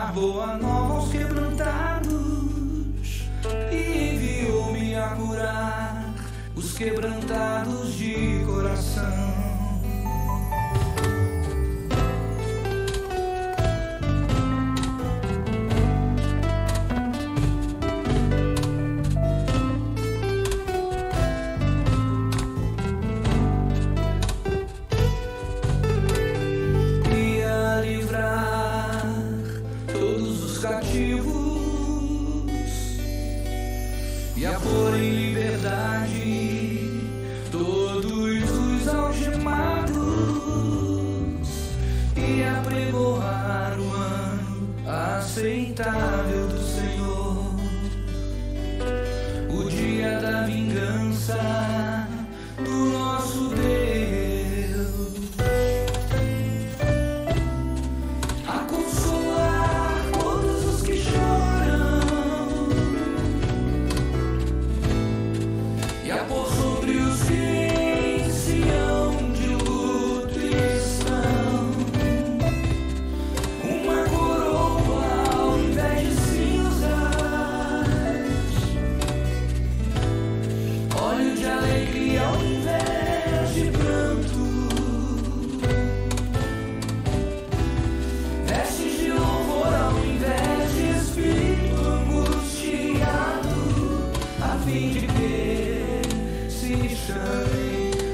dar boa nova aos quebrantados e enviou-me a curar os quebrantados de coração. E a pôr em liberdade todos os algemados e apregoar o ano aceitável do Senhor, o dia da vingança do nosso Deus.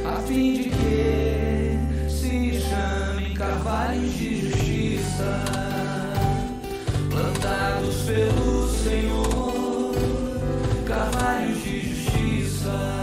A fim de que se chamem carvalhos de justiça, plantados pelo Senhor, carvalhos de justiça.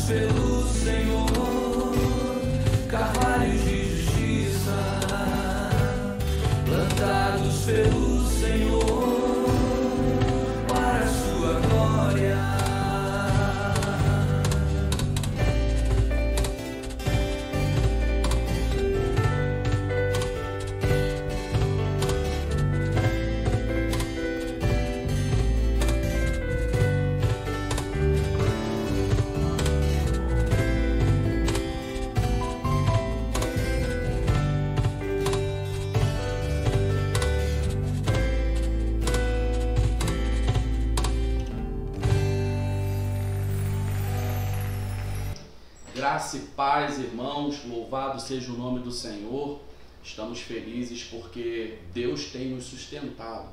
Pelo Senhor, carvalhos de justiça, plantados pelo Senhor, para a sua glória. Graça e paz, irmãos, louvado seja o nome do Senhor. Estamos felizes porque Deus tem nos sustentado.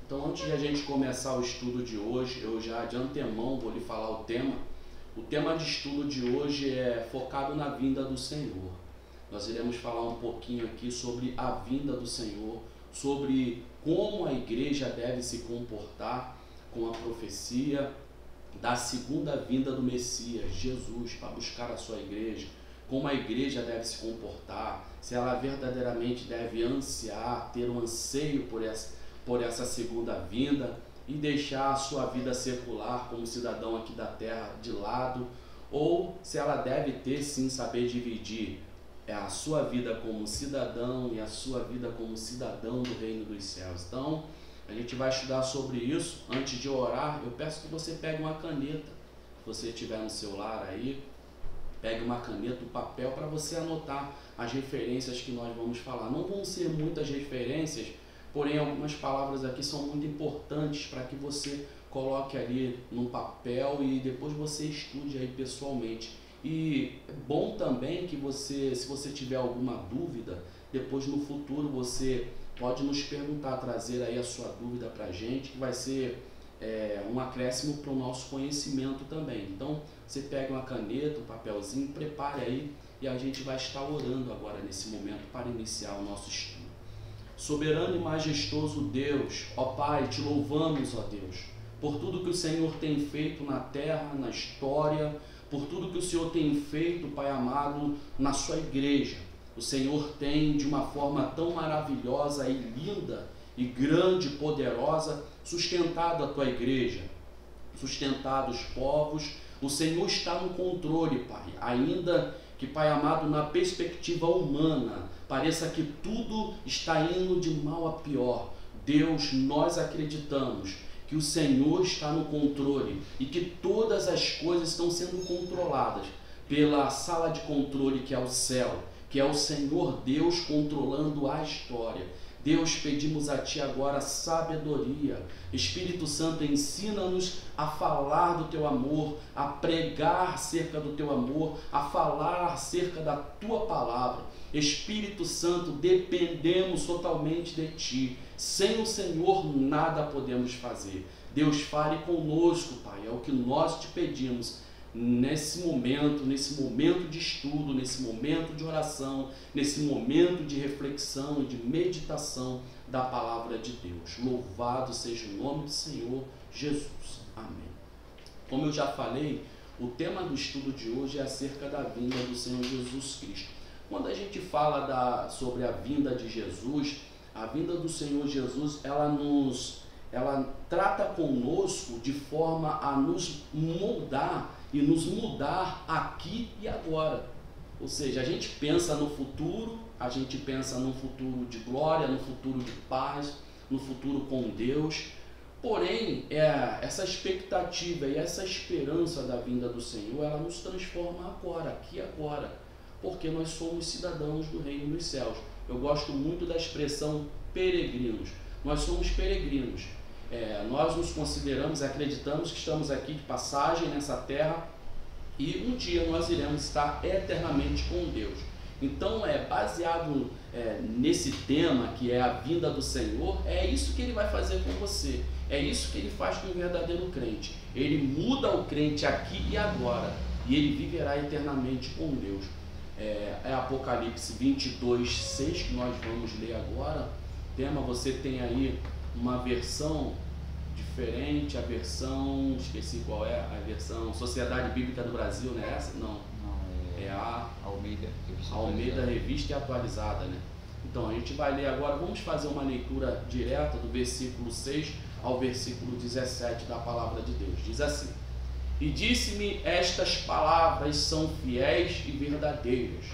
Então, antes de a gente começar o estudo de hoje, eu já de antemão vou lhe falar o tema. O tema de estudo de hoje é focado na vinda do Senhor. Nós iremos falar um pouquinho aqui sobre a vinda do Senhor, sobre como a igreja deve se comportar com a profecia da segunda vinda do Messias, Jesus, para buscar a sua igreja, como a igreja deve se comportar, se ela verdadeiramente deve ansiar, ter um anseio por essa segunda vinda e deixar a sua vida secular como cidadão aqui da terra de lado, ou se ela deve ter sim saber dividir a sua vida como cidadão e a sua vida como cidadão do reino dos céus. Então, a gente vai estudar sobre isso. Antes de orar, eu peço que você pegue uma caneta, se você tiver no seu lar aí, Pegue uma caneta, um papel para você anotar as referências que nós vamos falar. Não vão ser muitas referências, porém algumas palavras aqui são muito importantes para que você coloque ali num papel e depois você estude aí pessoalmente. E é bom também que você, se você tiver alguma dúvida, depois no futuro você pode nos perguntar, trazer aí a sua dúvida para a gente, que vai ser um acréscimo para o nosso conhecimento também. Então você pega uma caneta, um papelzinho, prepare aí e a gente vai estar orando agora nesse momento para iniciar o nosso estudo. Soberano e majestoso Deus, ó Pai, te louvamos, ó Deus, por tudo que o Senhor tem feito na terra, na história, por tudo que o Senhor tem feito, Pai amado, na sua igreja. O Senhor tem, de uma forma tão maravilhosa e linda e grande e poderosa, sustentado a tua igreja, sustentado os povos. O Senhor está no controle, Pai, ainda que, Pai amado, na perspectiva humana, pareça que tudo está indo de mal a pior. Deus, nós acreditamos que o Senhor está no controle e que todas as coisas estão sendo controladas pela sala de controle que é o céu, que é o Senhor Deus controlando a história. Deus, pedimos a Ti agora sabedoria. Espírito Santo, ensina-nos a falar do Teu amor, a pregar acerca do Teu amor, a falar acerca da Tua palavra. Espírito Santo, dependemos totalmente de Ti. Sem o Senhor nada podemos fazer. Deus, fale conosco, Pai, é o que nós Te pedimos nesse momento de estudo, nesse momento de oração, nesse momento de reflexão e de meditação da palavra de Deus. Louvado seja o nome do Senhor Jesus. Amém. Como eu já falei, o tema do estudo de hoje é acerca da vinda do Senhor Jesus Cristo. Quando a gente fala sobre a vinda de Jesus, a vinda do Senhor Jesus, ela trata conosco de forma a nos moldar e nos mudar aqui e agora. Ou seja, a gente pensa no futuro, a gente pensa num futuro de glória, no futuro de paz, no futuro com Deus. Porém, essa expectativa e essa esperança da vinda do Senhor, ela nos transforma agora, aqui e agora, porque nós somos cidadãos do reino dos céus. Eu gosto muito da expressão peregrinos. Nós somos peregrinos. Nós nos consideramos, acreditamos que estamos aqui de passagem nessa terra e um dia nós iremos estar eternamente com Deus. Então, baseado nesse tema que é a vinda do Senhor, é isso que Ele vai fazer com você, é isso que Ele faz com o verdadeiro crente. Ele muda o crente aqui e agora e ele viverá eternamente com Deus. É Apocalipse 22:6 que nós vamos ler agora. Tema, você tem aí uma versão diferente, a versão, esqueci qual é, a versão Sociedade Bíblica do Brasil, não é essa? Não, é a Almeida Revista e Atualizada, né? Então a gente vai ler agora, vamos fazer uma leitura direta do versículo 6 ao versículo 17 da palavra de Deus. Diz assim: E disse-me, estas palavras são fiéis e verdadeiras.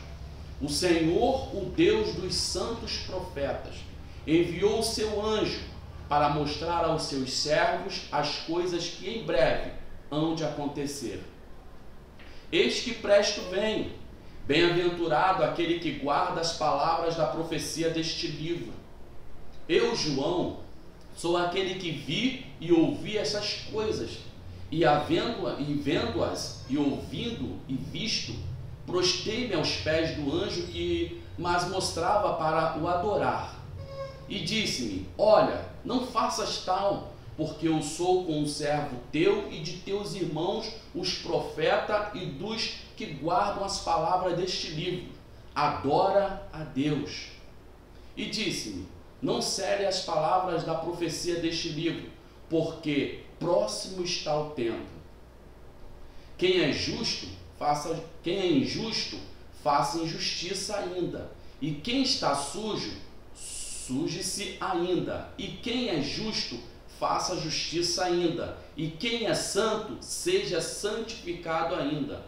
O Senhor, o Deus dos santos profetas, enviou o seu anjo para mostrar aos seus servos as coisas que em breve hão de acontecer. Eis que presto venho, bem-aventurado aquele que guarda as palavras da profecia deste livro. Eu, João, sou aquele que vi e ouvi essas coisas, e vendo-as e ouvindo e visto, prostei-me aos pés do anjo que mas mostrava para o adorar. E disse-me, olha, não faças tal, porque eu sou conservo teu e de teus irmãos, os profetas e dos que guardam as palavras deste livro. Adora a Deus. E disse-me, não cele as palavras da profecia deste livro, porque próximo está o tempo. Quem é injusto, faça injustiça ainda. E quem está sujo, suje-se ainda, e quem é justo, faça justiça ainda, e quem é santo, seja santificado ainda.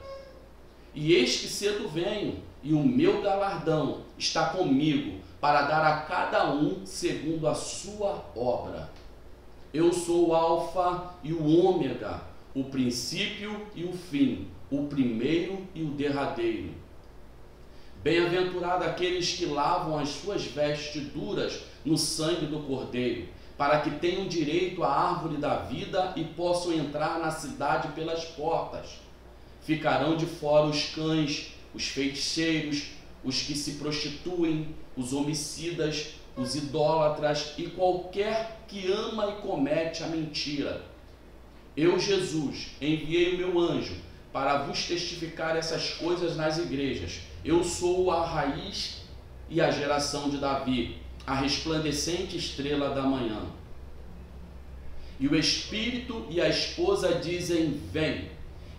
E eis que cedo venho, e o meu galardão está comigo, para dar a cada um segundo a sua obra. Eu sou o Alfa e o Ômega, o princípio e o fim, o primeiro e o derradeiro. Bem-aventurado aqueles que lavam as suas vestiduras no sangue do Cordeiro, para que tenham direito à árvore da vida e possam entrar na cidade pelas portas. Ficarão de fora os cães, os feiticeiros, os que se prostituem, os homicidas, os idólatras e qualquer que ama e comete a mentira. Eu, Jesus, enviei o meu anjo para vos testificar essas coisas nas igrejas. Eu sou a raiz e a geração de Davi, a resplandecente estrela da manhã. E o Espírito e a esposa dizem, vem.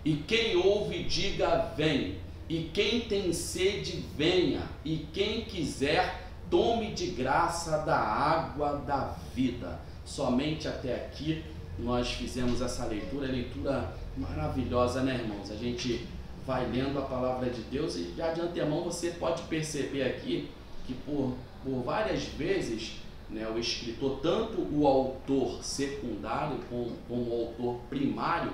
E quem ouve, diga, vem. E quem tem sede, venha. E quem quiser, tome de graça da água da vida. Somente até aqui nós fizemos essa leitura maravilhosa, né, irmãos? A gente vai lendo a palavra de Deus e já de antemão você pode perceber aqui que por várias vezes, né, o escritor, tanto o autor secundário como o autor primário,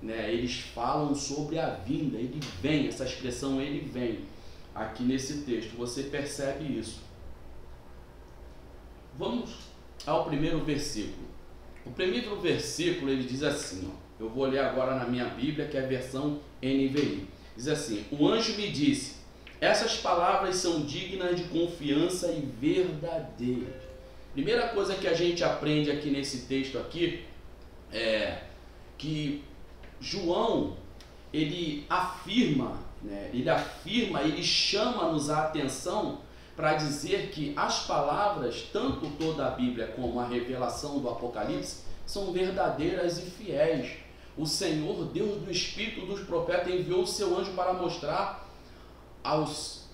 né, eles falam sobre a vinda, ele vem, essa expressão ele vem, aqui nesse texto, você percebe isso. Vamos ao primeiro versículo. O primeiro versículo ele diz assim, ó, eu vou ler agora na minha Bíblia, que é a versão NVI. Diz assim, o anjo me disse, essas palavras são dignas de confiança e verdadeiras. Primeira coisa que a gente aprende aqui nesse texto aqui é que João, ele afirma, ele chama-nos a atenção para dizer que as palavras, tanto toda a Bíblia como a revelação do Apocalipse, são verdadeiras e fiéis. O Senhor, Deus do Espírito dos profetas, enviou o seu anjo para mostrar aos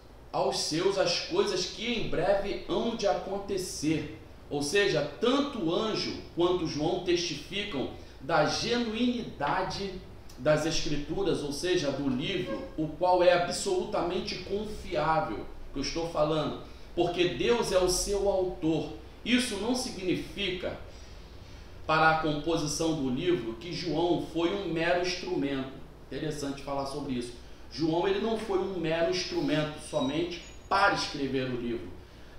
seus as coisas que em breve hão de acontecer. Ou seja, tanto o anjo quanto João testificam da genuinidade das Escrituras, ou seja, do livro, o qual é absolutamente confiável, que eu estou falando, porque Deus é o seu autor. Isso não significa, para a composição do livro, que João foi um mero instrumento. Interessante falar sobre isso. João, ele não foi um mero instrumento somente para escrever o livro.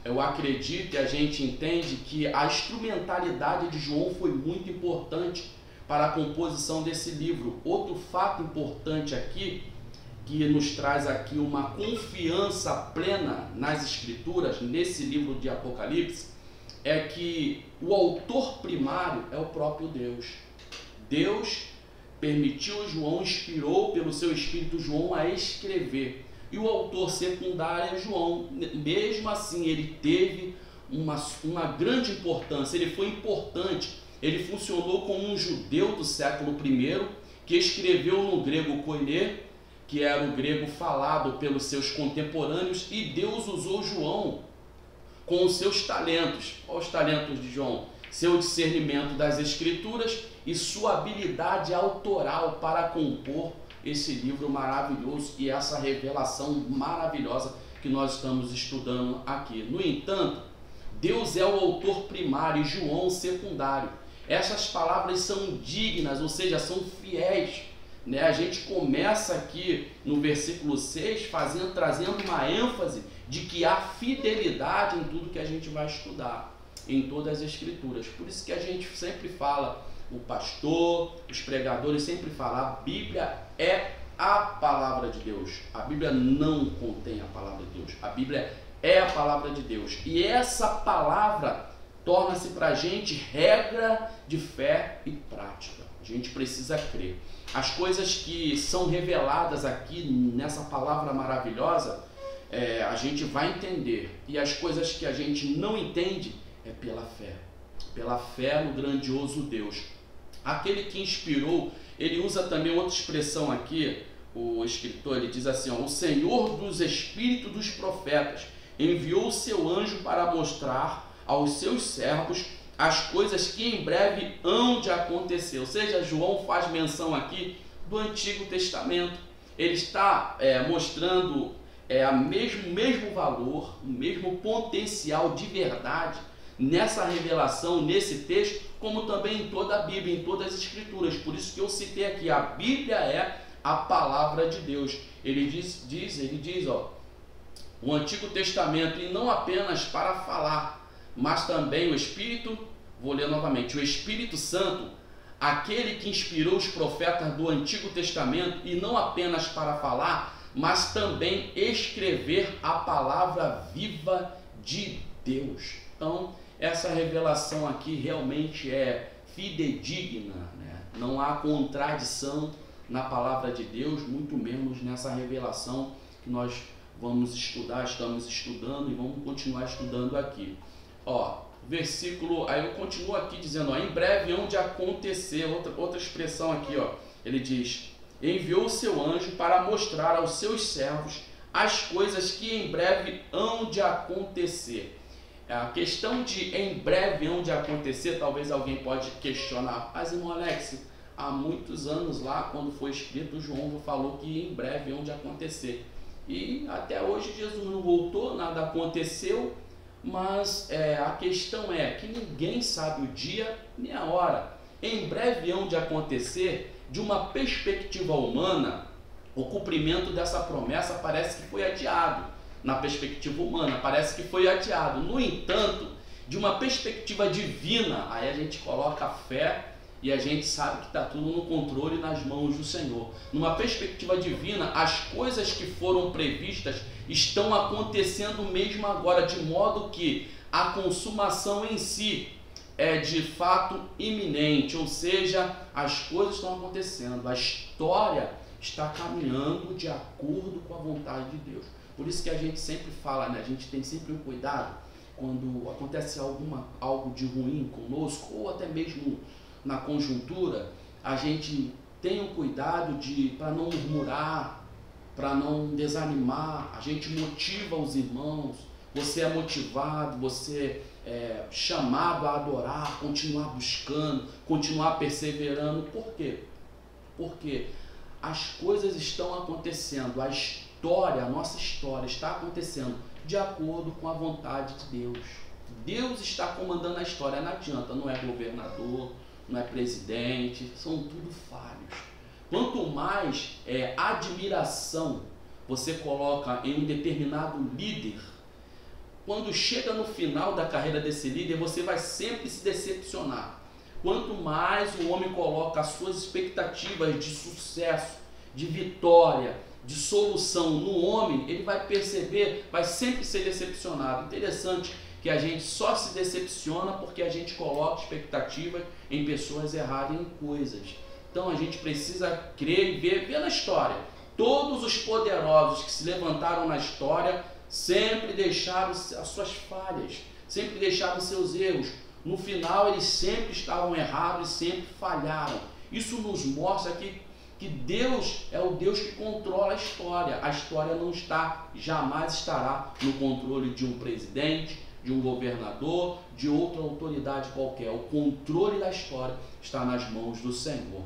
Eu acredito e a gente entende que a instrumentalidade de João foi muito importante para a composição desse livro. Outro fato importante aqui, que nos traz aqui uma confiança plena nas Escrituras, nesse livro de Apocalipse, é que o autor primário é o próprio Deus. Deus permitiu João, inspirou pelo seu Espírito João a escrever. E o autor secundário é João. Mesmo assim, ele teve uma grande importância, ele foi importante. Ele funcionou como um judeu do século I, que escreveu no grego koiné, que era o grego falado pelos seus contemporâneos, e Deus usou João com os seus talentos. Quais os talentos de João? Seu discernimento das Escrituras e sua habilidade autoral para compor esse livro maravilhoso e essa revelação maravilhosa que nós estamos estudando aqui. No entanto, Deus é o autor primário e João o secundário. Essas palavras são dignas, ou seja, são fiéis. A gente começa aqui no versículo 6 trazendo uma ênfase de que há fidelidade em tudo que a gente vai estudar, em todas as Escrituras. Por isso que a gente sempre fala, o pastor, os pregadores sempre falam, a Bíblia é a palavra de Deus. A Bíblia não contém a palavra de Deus. A Bíblia é a palavra de Deus. E essa palavra torna-se para a gente regra de fé e prática. A gente precisa crer. As coisas que são reveladas aqui nessa palavra maravilhosa, a gente vai entender. E as coisas que a gente não entende é pela fé. Pela fé no grandioso Deus. Aquele que inspirou, ele usa também outra expressão aqui, o escritor, ele diz assim, o Senhor dos Espíritos dos Profetas enviou o seu anjo para mostrar aos seus servos as coisas que em breve hão de acontecer. Ou seja, João faz menção aqui do Antigo Testamento. Ele está mostrando o mesmo valor, o mesmo potencial de verdade nessa revelação, nesse texto, como também em toda a Bíblia, em todas as Escrituras. Por isso que eu citei aqui, a Bíblia é a palavra de Deus. Ele diz, ó, o Antigo Testamento, e não apenas para falar, mas também o Espírito, vou ler novamente, o Espírito Santo, aquele que inspirou os profetas do Antigo Testamento, e não apenas para falar, mas também escrever a palavra viva de Deus. Então, essa revelação aqui realmente é fidedigna, né? Não há contradição na palavra de Deus, muito menos nessa revelação que nós vamos estudar, estamos estudando e vamos continuar estudando aqui. Ó, versículo, aí eu continuo aqui dizendo, ó, em breve hão de acontecer, outra expressão aqui, ó, ele diz, enviou o seu anjo para mostrar aos seus servos as coisas que em breve hão de acontecer. A questão de em breve hão de acontecer, talvez alguém pode questionar, mas irmão Alex, há muitos anos lá, quando foi escrito, João falou que em breve hão de acontecer. E até hoje Jesus não voltou, nada aconteceu, mas a questão é que ninguém sabe o dia nem a hora. Em breve hão de acontecer, de uma perspectiva humana, o cumprimento dessa promessa parece que foi adiado. Na perspectiva humana, parece que foi adiado. No entanto, de uma perspectiva divina, aí a gente coloca a fé e a gente sabe que está tudo no controle, nas mãos do Senhor. Numa perspectiva divina, as coisas que foram previstas estão acontecendo mesmo agora, de modo que a consumação em si é de fato iminente, ou seja, as coisas estão acontecendo, a história está caminhando de acordo com a vontade de Deus. Por isso que a gente sempre fala, né? A gente tem sempre um cuidado quando acontece algo de ruim conosco, ou até mesmo na conjuntura, a gente tem um cuidado para não murmurar, para não desanimar, a gente motiva os irmãos, você é motivado, você é chamado a adorar, continuar buscando, continuar perseverando. Por quê? Porque as coisas estão acontecendo, a nossa história está acontecendo de acordo com a vontade de Deus. Deus está comandando a história, não adianta, não é governador, não é presidente, são tudo falhos. Quanto mais admiração você coloca em um determinado líder, quando chega no final da carreira desse líder, você vai sempre se decepcionar. Quanto mais o homem coloca as suas expectativas de sucesso, de vitória, de solução no homem, ele vai perceber, vai sempre ser decepcionado. Interessante que a gente só se decepciona porque a gente coloca expectativas em pessoas erradas, em coisas. Então a gente precisa crer e ver na história. Todos os poderosos que se levantaram na história sempre deixaram as suas falhas, sempre deixaram seus erros. No final eles sempre estavam errados e sempre falharam. Isso nos mostra que Deus é o Deus que controla a história. A história não está, jamais estará no controle de um presidente, de um governador, de outra autoridade qualquer. O controle da história está nas mãos do Senhor.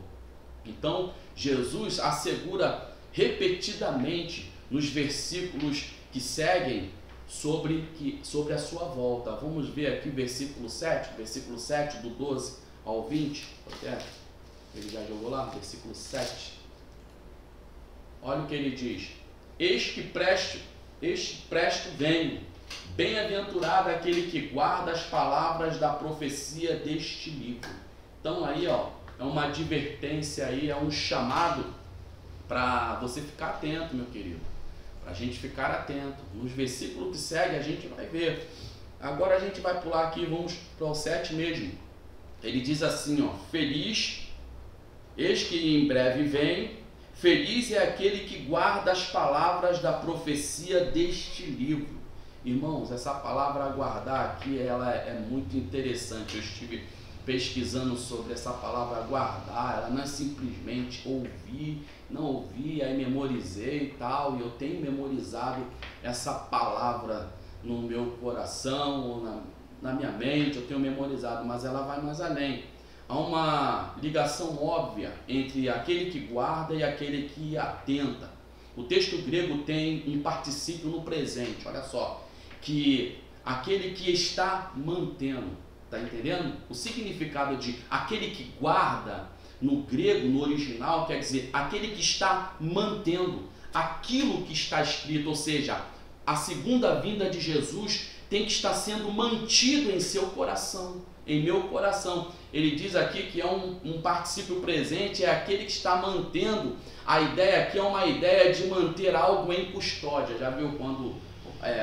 Então, Jesus assegura repetidamente nos versículos que seguem sobre a sua volta. Vamos ver aqui versículo 7 do 12 ao 20. Ele já jogou lá, versículo 7. Olha o que ele diz. Eis que presto venho. Bem-aventurado aquele que guarda as palavras da profecia deste livro. Então aí, ó, é uma advertência aí, é um chamado para você ficar atento, meu querido. Para a gente ficar atento. Nos versículos que seguem a gente vai ver. Agora a gente vai pular aqui, vamos para o 7 mesmo. Ele diz assim, ó, feliz, eis que em breve vem, feliz é aquele que guarda as palavras da profecia deste livro. Irmãos, essa palavra aguardar aqui, ela é muito interessante. Eu estive pesquisando sobre essa palavra aguardar, ela não é simplesmente ouvir, não ouvi, aí memorizei e tal, e eu tenho memorizado essa palavra no meu coração, ou na minha mente, eu tenho memorizado, mas ela vai mais além. Há uma ligação óbvia entre aquele que guarda e aquele que atenta. O texto grego tem um particípio no presente, olha só, que aquele que está mantendo, tá entendendo? O significado de aquele que guarda no grego, no original, quer dizer aquele que está mantendo aquilo que está escrito, ou seja, a segunda vinda de Jesus tem que estar sendo mantido em seu coração, em meu coração. Ele diz aqui que é um particípio presente, é aquele que está mantendo. A ideia aqui é uma ideia de manter algo em custódia. Já viu quando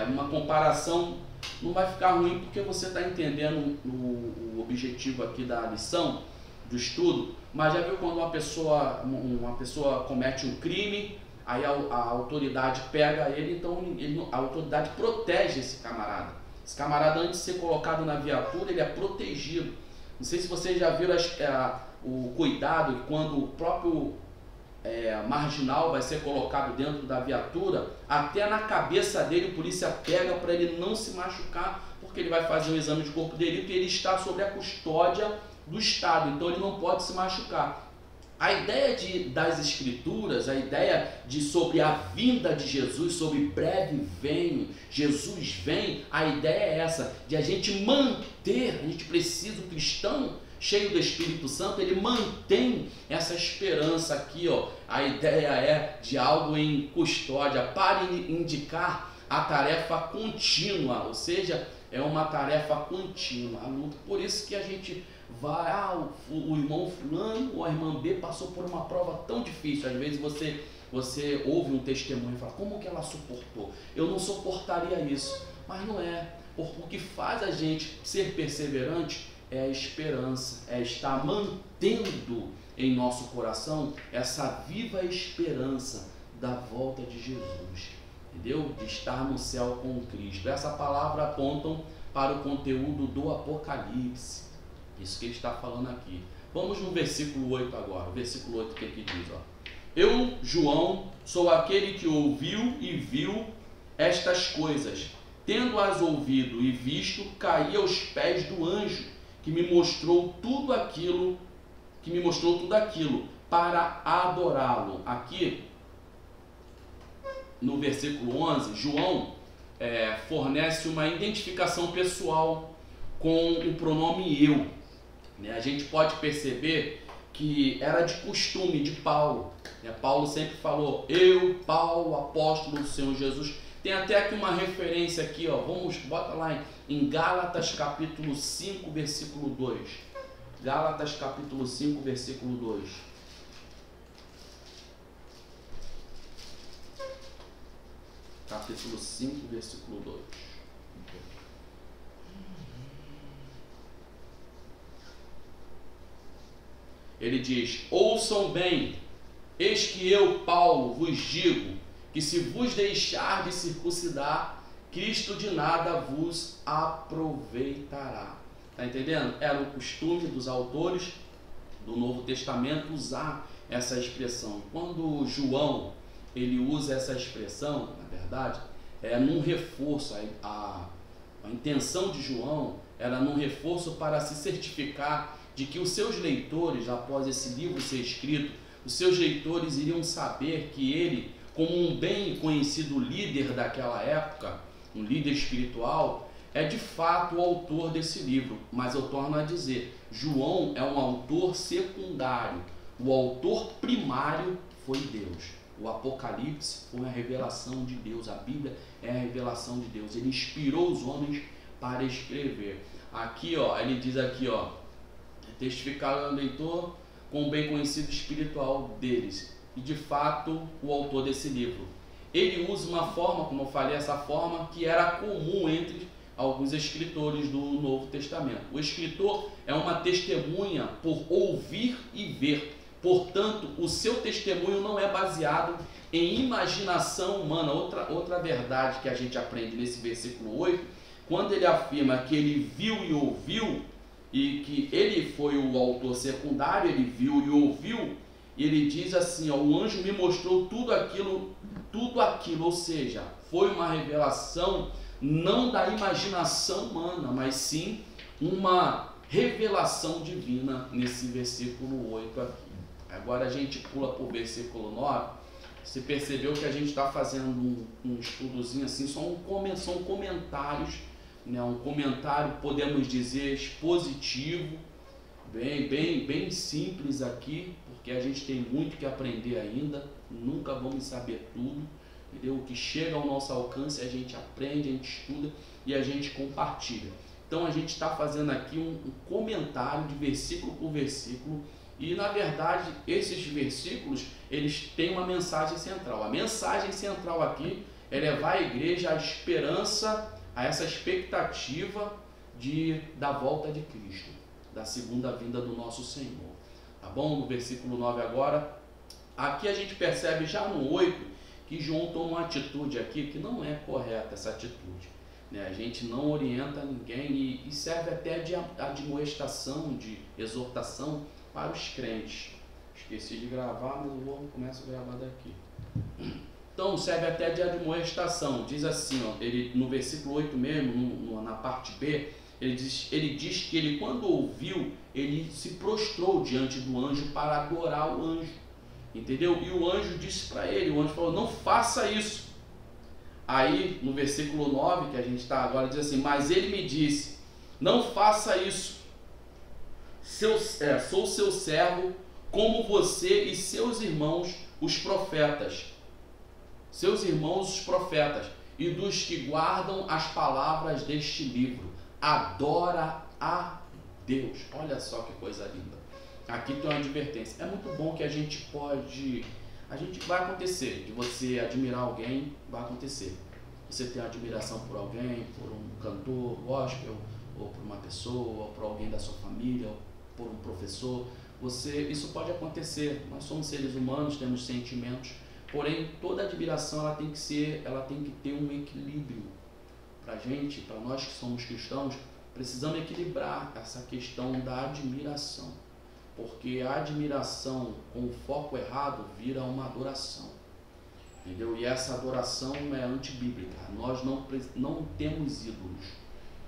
uma comparação não vai ficar ruim porque você está entendendo o objetivo aqui da lição, do estudo, mas já viu quando uma pessoa comete um crime, aí a autoridade pega ele, então a autoridade protege esse camarada. Esse camarada, antes de ser colocado na viatura, ele é protegido. Não sei se vocês já viram o cuidado quando o próprio marginal vai ser colocado dentro da viatura, até na cabeça dele o polícia pega para ele não se machucar, porque ele vai fazer um exame de corpo de delito e ele está sob a custódia do Estado, então ele não pode se machucar. A ideia das Escrituras, a ideia sobre a vinda de Jesus, sobre breve venho, Jesus vem, a ideia é essa, de a gente manter, a gente precisa, o cristão cheio do Espírito Santo, ele mantém essa esperança aqui, ó. A ideia é de algo em custódia, para indicar a tarefa contínua, ou seja, é uma tarefa contínua, a luta. Por isso que a gente vai, o irmão fulano ou a irmã B passou por uma prova tão difícil. Às vezes você ouve um testemunho e fala, como que ela suportou? Eu não suportaria isso, mas não é. O que faz a gente ser perseverante é a esperança, é estar mantendo em nosso coração essa viva esperança da volta de Jesus, entendeu? De estar no céu com Cristo. Essa palavra apontam para o conteúdo do Apocalipse. Isso que ele está falando aqui. Vamos no versículo 8 agora. O versículo 8 que diz, ó. Eu, João, sou aquele que ouviu e viu estas coisas. Tendo-as ouvido e visto, caí aos pés do anjo, que me mostrou tudo aquilo, para adorá-lo. Aqui, no versículo 11, João fornece uma identificação pessoal com o pronome eu. A gente pode perceber que era de costume de Paulo. Paulo sempre falou, eu, Paulo, apóstolo do Senhor Jesus. Tem até aqui uma referência aqui, ó. Bota lá em Gálatas capítulo 5, versículo 2. Gálatas capítulo 5, versículo 2. Capítulo 5, versículo 2. Ele diz, ouçam bem, eis que eu, Paulo, vos digo, que se vos deixar de circuncidar, Cristo de nada vos aproveitará. Está entendendo? Era o costume dos autores do Novo Testamento usar essa expressão. Quando João ele usa essa expressão, na verdade, é num reforço. A intenção de João era num reforço para se certificar de que os seus leitores, após esse livro ser escrito, os seus leitores iriam saber que ele, como um bem conhecido líder daquela época, um líder espiritual, é de fato o autor desse livro. Mas eu torno a dizer, João é um autor secundário. O autor primário foi Deus. O Apocalipse foi a revelação de Deus. A Bíblia é a revelação de Deus. Ele inspirou os homens para escrever. Aqui, ó, ele diz aqui, ó, testificar ao leitor com o bem conhecido espiritual deles. E de fato, o autor desse livro, ele usa uma forma, como eu falei, essa forma que era comum entre alguns escritores do Novo Testamento. O escritor é uma testemunha por ouvir e ver. Portanto, o seu testemunho não é baseado em imaginação humana. Outra verdade que a gente aprende nesse versículo 8, quando ele afirma que ele viu e ouviu, e que ele foi o autor secundário, ele viu e ouviu, ele diz assim, ó, o anjo me mostrou tudo aquilo, ou seja, foi uma revelação não da imaginação humana, mas sim uma revelação divina nesse versículo 8 aqui. Agora a gente pula para o versículo 9, você percebeu que a gente está fazendo um estudozinho assim, são comentários, né? Um comentário, podemos dizer, expositivo bem simples aqui, porque a gente tem muito que aprender ainda, nunca vamos saber tudo, entendeu? O que chega ao nosso alcance a gente aprende, a gente estuda e a gente compartilha. Então a gente está fazendo aqui um comentário de versículo por versículo e na verdade esses versículos eles têm uma mensagem central. A mensagem central aqui é levar a igreja à esperança, a essa expectativa da volta de Cristo, da segunda vinda do nosso Senhor. Tá bom? No versículo 9 agora, aqui a gente percebe já no 8 que João toma uma atitude aqui que não é correta, essa atitude. A gente não orienta ninguém e serve até de admoestação, de exortação para os crentes. Esqueci de gravar, mas eu começo a gravar daqui. Então serve até de admoestação. Diz assim, ó, ele, no versículo 8 mesmo, na parte B, ele diz que ele, quando ouviu, ele se prostrou diante do anjo para adorar o anjo. Entendeu? E o anjo disse para ele, o anjo falou, não faça isso. Aí, no versículo 9, que a gente está agora, diz assim, mas ele me disse, não faça isso, sou seu servo, como você e seus irmãos, os profetas. Seus irmãos, os profetas, e dos que guardam as palavras deste livro. Adora a Deus. Olha só que coisa linda. Aqui tem uma advertência. É muito bom que a gente vai acontecer, de você admirar alguém, vai acontecer. Você tem admiração por alguém, por um cantor gospel, ou por uma pessoa, ou por alguém da sua família, ou por um professor. Isso pode acontecer. Nós somos seres humanos, temos sentimentos, porém toda admiração ela tem que ter um equilíbrio. Pra gente, para nós que somos cristãos, precisamos equilibrar essa questão da admiração. Porque a admiração com o foco errado vira uma adoração, entendeu? E essa adoração é antibíblica. Nós não temos ídolos,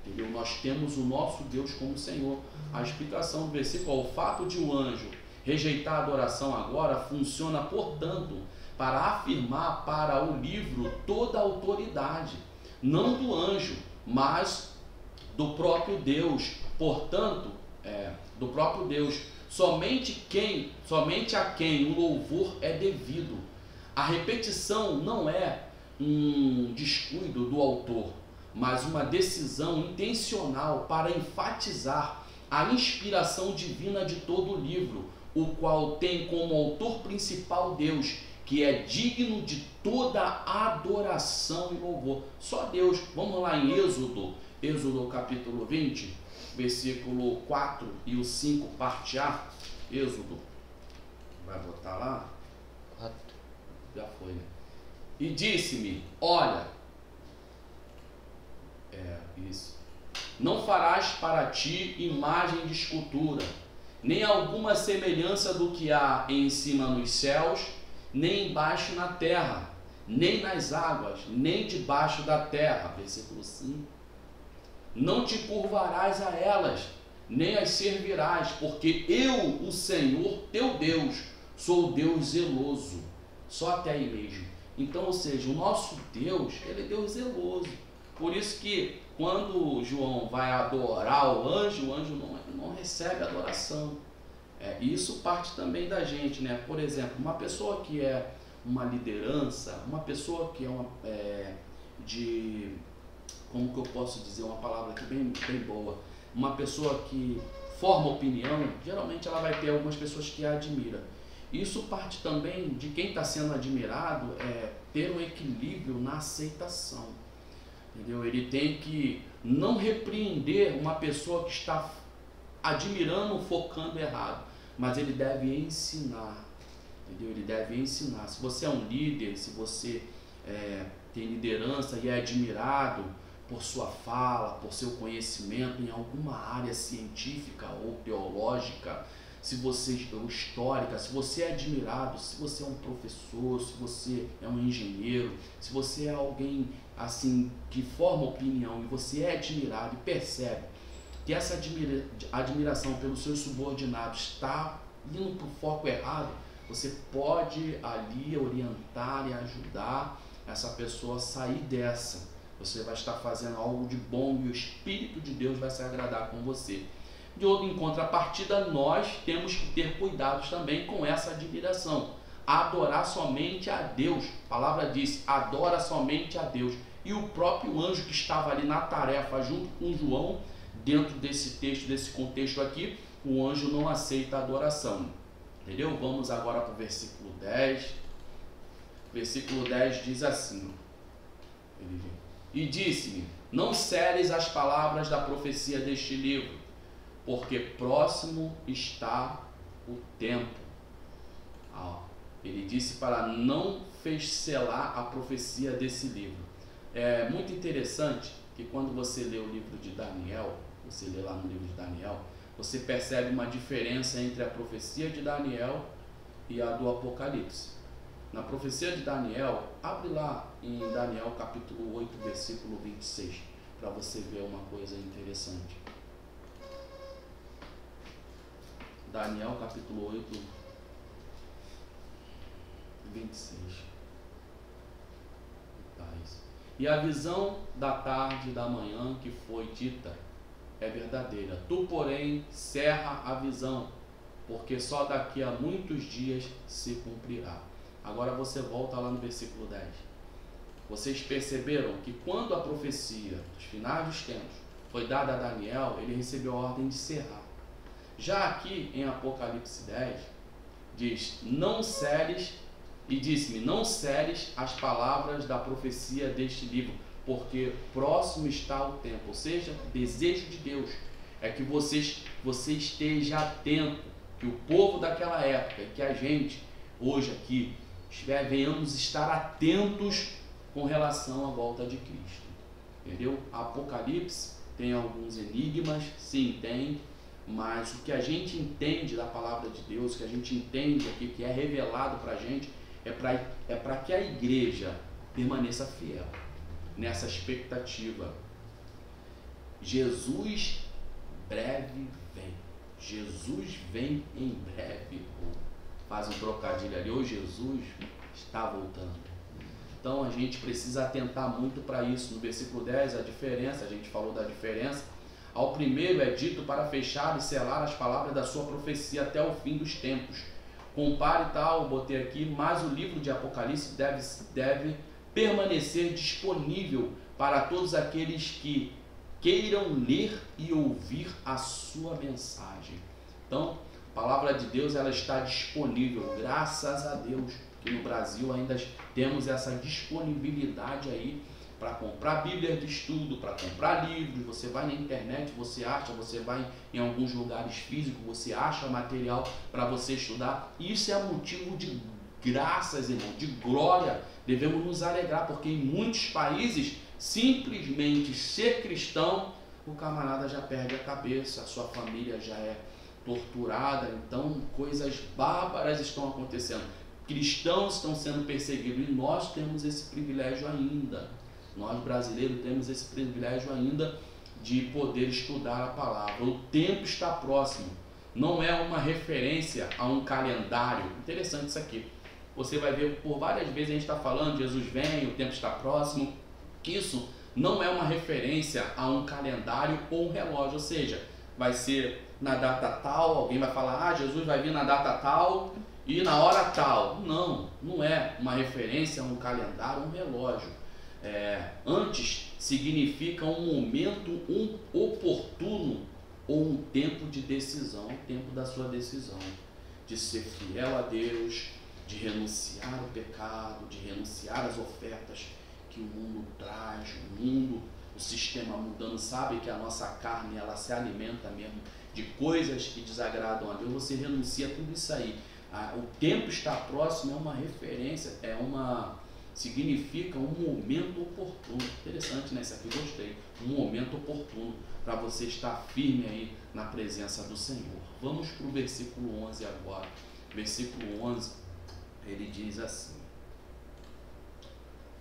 entendeu? Nós temos o nosso Deus como Senhor. A explicação do versículo, o fato de o anjo rejeitar a adoração agora funciona, portanto, para afirmar para o livro toda a autoridade, não do anjo, mas do próprio Deus. Portanto, do próprio Deus. Somente a quem o louvor é devido. A repetição não é um descuido do autor, mas uma decisão intencional para enfatizar a inspiração divina de todo o livro, o qual tem como autor principal Deus, que é digno de toda adoração e louvor. Só Deus. Vamos lá em Êxodo capítulo 20, versículo 4 e o 5, parte A. Êxodo, vai botar lá? 4. Já foi, né? E disse-me, olha, isso, não farás para ti imagem de escultura, nem alguma semelhança do que há em cima nos céus, nem embaixo na terra, nem nas águas, nem debaixo da terra. Versículo 5. Não te curvarás a elas, nem as servirás, porque eu, o Senhor, teu Deus, sou o Deus zeloso. Só até aí mesmo. Então, ou seja, o nosso Deus, ele é Deus zeloso. Por isso que quando João vai adorar o anjo não recebe adoração. Isso parte também da gente, né? Por exemplo, uma pessoa que é uma liderança, uma pessoa que como que eu posso dizer uma palavra aqui bem boa, uma pessoa que forma opinião, geralmente ela vai ter algumas pessoas que a admiram. Isso parte também de quem está sendo admirado, ter um equilíbrio na aceitação, entendeu? Ele tem que não repreender uma pessoa que está admirando, focando errado, mas ele deve ensinar, entendeu? Ele deve ensinar. Se você é um líder, se você tem liderança e é admirado por sua fala, por seu conhecimento em alguma área científica ou teológica, se você histórica, se você é admirado, se você é um professor, se você é um engenheiro, se você é alguém assim que forma opinião e você é admirado e percebe que essa admiração pelos seus subordinados está indo para o foco errado, você pode ali orientar e ajudar essa pessoa a sair dessa. Você vai estar fazendo algo de bom e o Espírito de Deus vai se agradar com você. Em contrapartida, nós temos que ter cuidados também com essa admiração. Adorar somente a Deus. A palavra diz, adora somente a Deus. E o próprio anjo que estava ali na tarefa junto com João, dentro desse texto, desse contexto aqui, o anjo não aceita a adoração. Entendeu? Vamos agora para o versículo 10. Versículo 10 diz assim: e disse-me, não celes as palavras da profecia deste livro, porque próximo está o tempo. Ele disse para não selar a profecia desse livro. É muito interessante que quando você lê o livro de Daniel, você lê lá no livro de Daniel, você percebe uma diferença entre a profecia de Daniel e a do Apocalipse. Na profecia de Daniel, abre lá em Daniel capítulo 8, versículo 26, para você ver uma coisa interessante. Daniel capítulo 8, 26. E a visão da tarde e da manhã que foi dita é verdadeira. Tu, porém, cerra a visão, porque só daqui a muitos dias se cumprirá. Agora você volta lá no versículo 10. Vocês perceberam que quando a profecia dos finais dos tempos foi dada a Daniel, ele recebeu a ordem de cerrar. Já aqui em Apocalipse 10, diz, não celes, e disse-me, não celes as palavras da profecia deste livro, porque próximo está o tempo. Ou seja, o desejo de Deus é que você esteja atento, que o povo daquela época, que a gente hoje aqui, venhamos estar atentos com relação à volta de Cristo. Entendeu? Apocalipse tem alguns enigmas, sim, tem, mas o que a gente entende da palavra de Deus, o que a gente entende aqui, que é revelado para a gente, é para que a igreja permaneça fiel nessa expectativa. Jesus breve vem. Jesus vem em breve. Faz um trocadilho ali, ou Jesus está voltando. Então a gente precisa atentar muito para isso. No versículo 10, a diferença, a gente falou da diferença. Ao primeiro é dito para fechar e selar as palavras da sua profecia até o fim dos tempos. Compare tal, botei aqui, mas o livro de Apocalipse deve permanecer disponível para todos aqueles que queiram ler e ouvir a sua mensagem. Então, a palavra de Deus, ela está disponível, graças a Deus, que no Brasil ainda temos essa disponibilidade aí para comprar Bíblia de estudo, para comprar livros. Você vai na internet, você acha, você vai em alguns lugares físicos, você acha material para você estudar. E isso é motivo de graças, irmão, de glória. Devemos nos alegrar, porque em muitos países, simplesmente ser cristão, o camarada já perde a cabeça, a sua família já é torturada, então coisas bárbaras estão acontecendo. Cristãos estão sendo perseguidos e nós temos esse privilégio ainda. Nós brasileiros temos esse privilégio ainda de poder estudar a palavra. O tempo está próximo. Não é uma referência a um calendário. Interessante isso aqui. Você vai ver por várias vezes a gente está falando, Jesus vem, o tempo está próximo. Isso não é uma referência a um calendário ou um relógio. Ou seja, vai ser na data tal, alguém vai falar, Jesus vai vir na data tal e na hora tal. Não, não é uma referência a um calendário ou um relógio. Antes significa um momento oportuno ou um tempo de decisão, o tempo da sua decisão, de ser fiel a Deus, de renunciar ao pecado, de renunciar às ofertas que o mundo traz, o sistema mudando. Sabe que a nossa carne, ela se alimenta mesmo de coisas que desagradam a Deus. Você renuncia a tudo isso aí. O tempo está próximo, é uma referência, significa um momento oportuno. Interessante, né? Isso aqui eu gostei. Um momento oportuno para você estar firme aí na presença do Senhor. Vamos para o versículo 11 agora. Versículo 11, ele diz assim: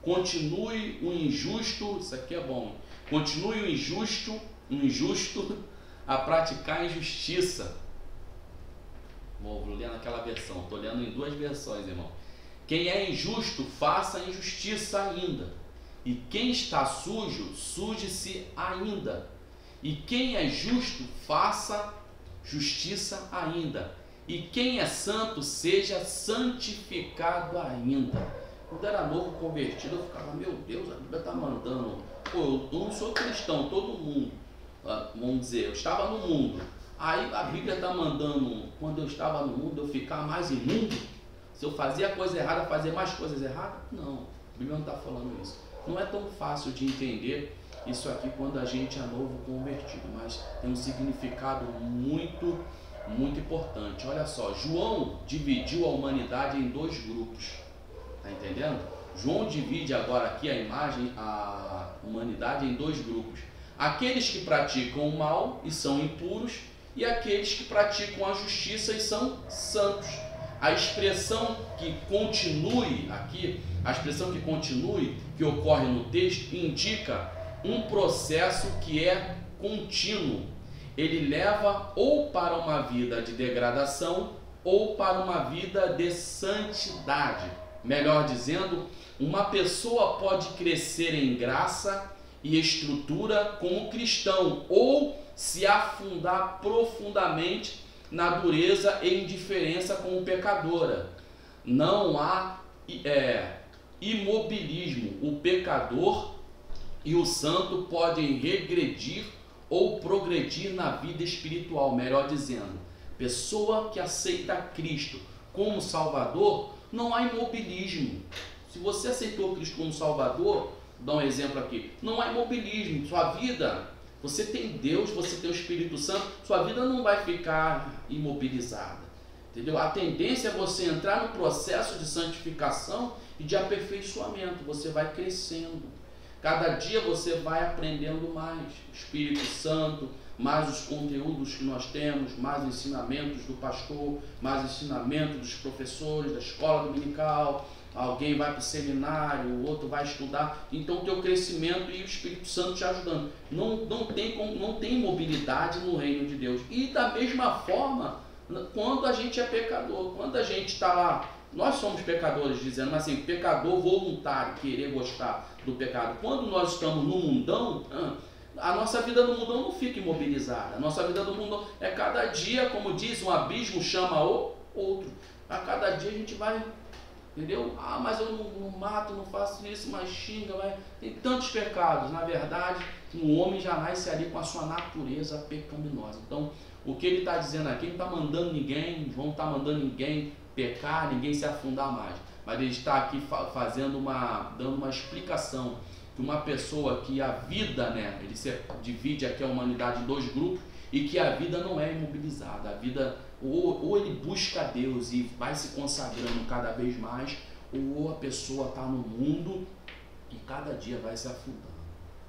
continue o injusto, isso aqui é bom, continue o injusto a praticar injustiça. Vou ler naquela versão, estou lendo em duas versões, irmão. Quem é injusto, faça injustiça ainda. E quem está sujo, suje-se ainda. E quem é justo, faça justiça ainda. E quem é santo, seja santificado ainda. Quando era novo convertido, eu ficava, meu Deus, a Bíblia está mandando. Pô, eu não sou cristão, todo mundo, vamos dizer, eu estava no mundo. Aí a Bíblia está mandando, quando eu estava no mundo, eu ficar mais imundo? Se eu fazia coisa errada, fazer mais coisas erradas? Não, a Bíblia não está falando isso. Não é tão fácil de entender isso aqui quando a gente é novo convertido, mas tem um significado muito, muito importante. Olha só, João dividiu a humanidade em dois grupos, tá entendendo? João divide agora aqui a imagem, a humanidade em dois grupos. Aqueles que praticam o mal e são impuros, e aqueles que praticam a justiça e são santos. A expressão que continue aqui, a expressão que continue, que ocorre no texto, indica um processo que é contínuo. Ele leva ou para uma vida de degradação ou para uma vida de santidade. Melhor dizendo, uma pessoa pode crescer em graça e estrutura como cristão ou se afundar profundamente na dureza e indiferença como pecadora. Não há imobilismo. O pecador e o santo podem regredir ou progredir na vida espiritual. Melhor dizendo, pessoa que aceita Cristo como Salvador, não há imobilismo. Se você aceitou Cristo como Salvador, vou dar um exemplo aqui, não há imobilismo. Sua vida, você tem Deus, você tem o Espírito Santo, sua vida não vai ficar imobilizada, entendeu? A tendência é você entrar no processo de santificação e de aperfeiçoamento. Você vai crescendo, cada dia você vai aprendendo mais. O Espírito Santo, mais os conteúdos que nós temos, mais ensinamentos do pastor, mais ensinamentos dos professores da escola dominical. Alguém vai para o seminário, o outro vai estudar. Então, o teu crescimento e o Espírito Santo te ajudando. Não tem mobilidade no reino de Deus. E da mesma forma, quando a gente é pecador, quando a gente está lá, nós somos pecadores, dizendo, mas assim, pecador voluntário, querer gostar do pecado. Quando nós estamos no mundão, a nossa vida no mundão não fica imobilizada. A nossa vida no mundão é cada dia, como diz, um abismo chama o outro. A cada dia a gente vai... Entendeu? Ah, mas eu não mato, não faço isso, mas xinga, tem tantos pecados. Na verdade, um homem já nasce ali com a sua natureza pecaminosa. Então, o que ele está dizendo aqui, ele não está mandando ninguém, João está mandando ninguém pecar, ninguém se afundar mais. Mas ele está aqui dando uma explicação que uma pessoa que a vida, né, ele se divide aqui a humanidade em dois grupos, e que a vida não é imobilizada. A vida, ou ele busca Deus e vai se consagrando cada vez mais, ou a pessoa está no mundo e cada dia vai se afundando.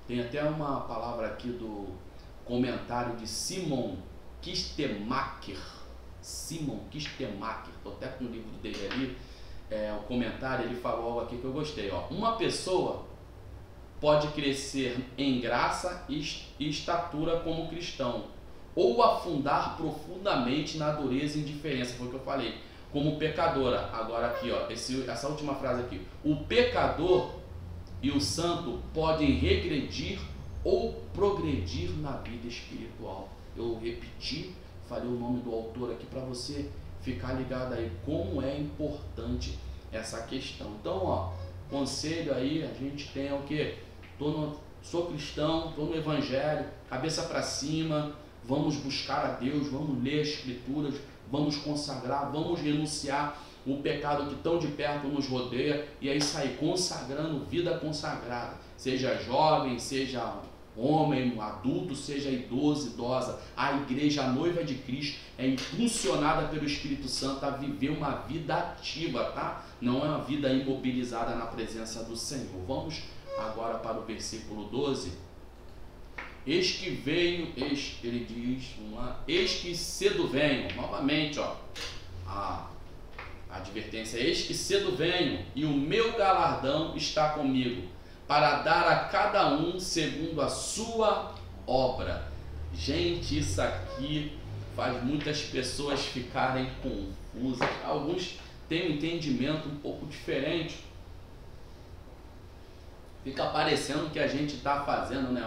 Tem até uma palavra aqui do comentário de Simon Kistemacher. Simon Kistemacher, estou até com o livro dele ali, o comentário, ele falou algo aqui que eu gostei. Uma pessoa pode crescer em graça e estatura como cristão, ou afundar profundamente na dureza e indiferença, foi o que eu falei, como pecadora. Agora aqui, essa última frase aqui, o pecador e o santo podem regredir ou progredir na vida espiritual. Eu repeti, falei o nome do autor aqui para você ficar ligado aí, como é importante essa questão. Então, conselho aí, a gente tem o que? Sou cristão, estou no evangelho, cabeça para cima, vamos buscar a Deus, vamos ler as escrituras, vamos consagrar, vamos renunciar o pecado que tão de perto nos rodeia e aí sair consagrando, vida consagrada, seja jovem, seja homem, adulto, seja idoso, idosa. A igreja, a noiva de Cristo, é impulsionada pelo Espírito Santo a viver uma vida ativa, tá? Não é uma vida imobilizada na presença do Senhor. Vamos agora para o versículo 12. Eis que veio, ele diz, eis que cedo venho, novamente, a advertência, eis que cedo venho, e o meu galardão está comigo, para dar a cada um segundo a sua obra. Gente, isso aqui faz muitas pessoas ficarem confusas. Alguns têm um entendimento um pouco diferente. Fica parecendo que a gente está fazendo, né?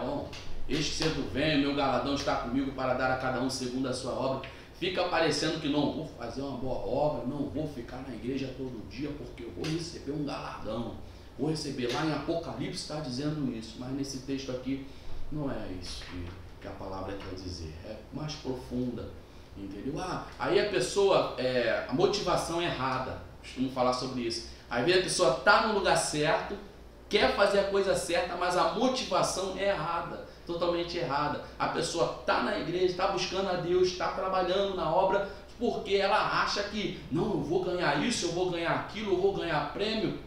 Eis que cedo venho, meu galardão está comigo para dar a cada um segundo a sua obra. fica parecendo que não vou fazer uma boa obra, não vou ficar na igreja todo dia porque eu vou receber um galardão, vou receber. Lá em Apocalipse está dizendo isso, mas nesse texto aqui não é isso que a palavra quer dizer, é mais profunda, entendeu? Aí a pessoa, a motivação é errada, costumo falar sobre isso. Às vezes a pessoa está no lugar certo, quer fazer a coisa certa, mas a motivação é errada, totalmente errada. A pessoa está na igreja, está buscando a Deus, está trabalhando na obra, porque ela acha que, não, eu vou ganhar isso, eu vou ganhar aquilo, eu vou ganhar prêmio.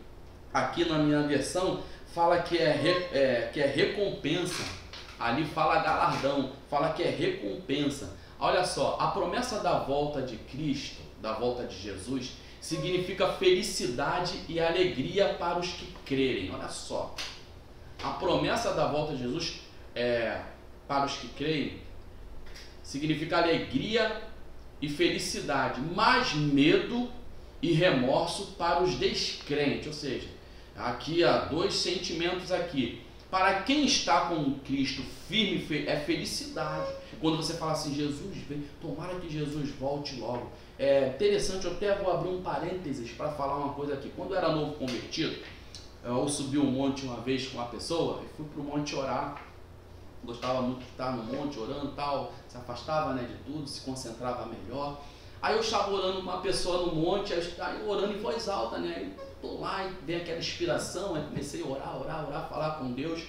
Aqui na minha versão fala que é recompensa, ali fala galardão, fala que é recompensa. Olha só, a promessa da volta de Cristo, da volta de Jesus, significa felicidade e alegria para os que crerem. Olha só, a promessa da volta de Jesus para os que creem significa alegria e felicidade, mas medo e remorso para os descrentes. Ou seja, aqui há dois sentimentos aqui. Para quem está com Cristo firme é felicidade. Quando você fala assim, Jesus vem, tomara que Jesus volte logo. É interessante, eu até vou abrir um parênteses para falar uma coisa aqui. Quando eu era novo convertido, eu subi um monte uma vez com uma pessoa e fui para o monte orar. Gostava muito de estar no monte orando e tal, se afastava, né, de tudo, se concentrava melhor. Aí eu estava orando com uma pessoa no monte, aí orando em voz alta, né? Aí tô lá e vem aquela inspiração, aí comecei a orar, falar com Deus.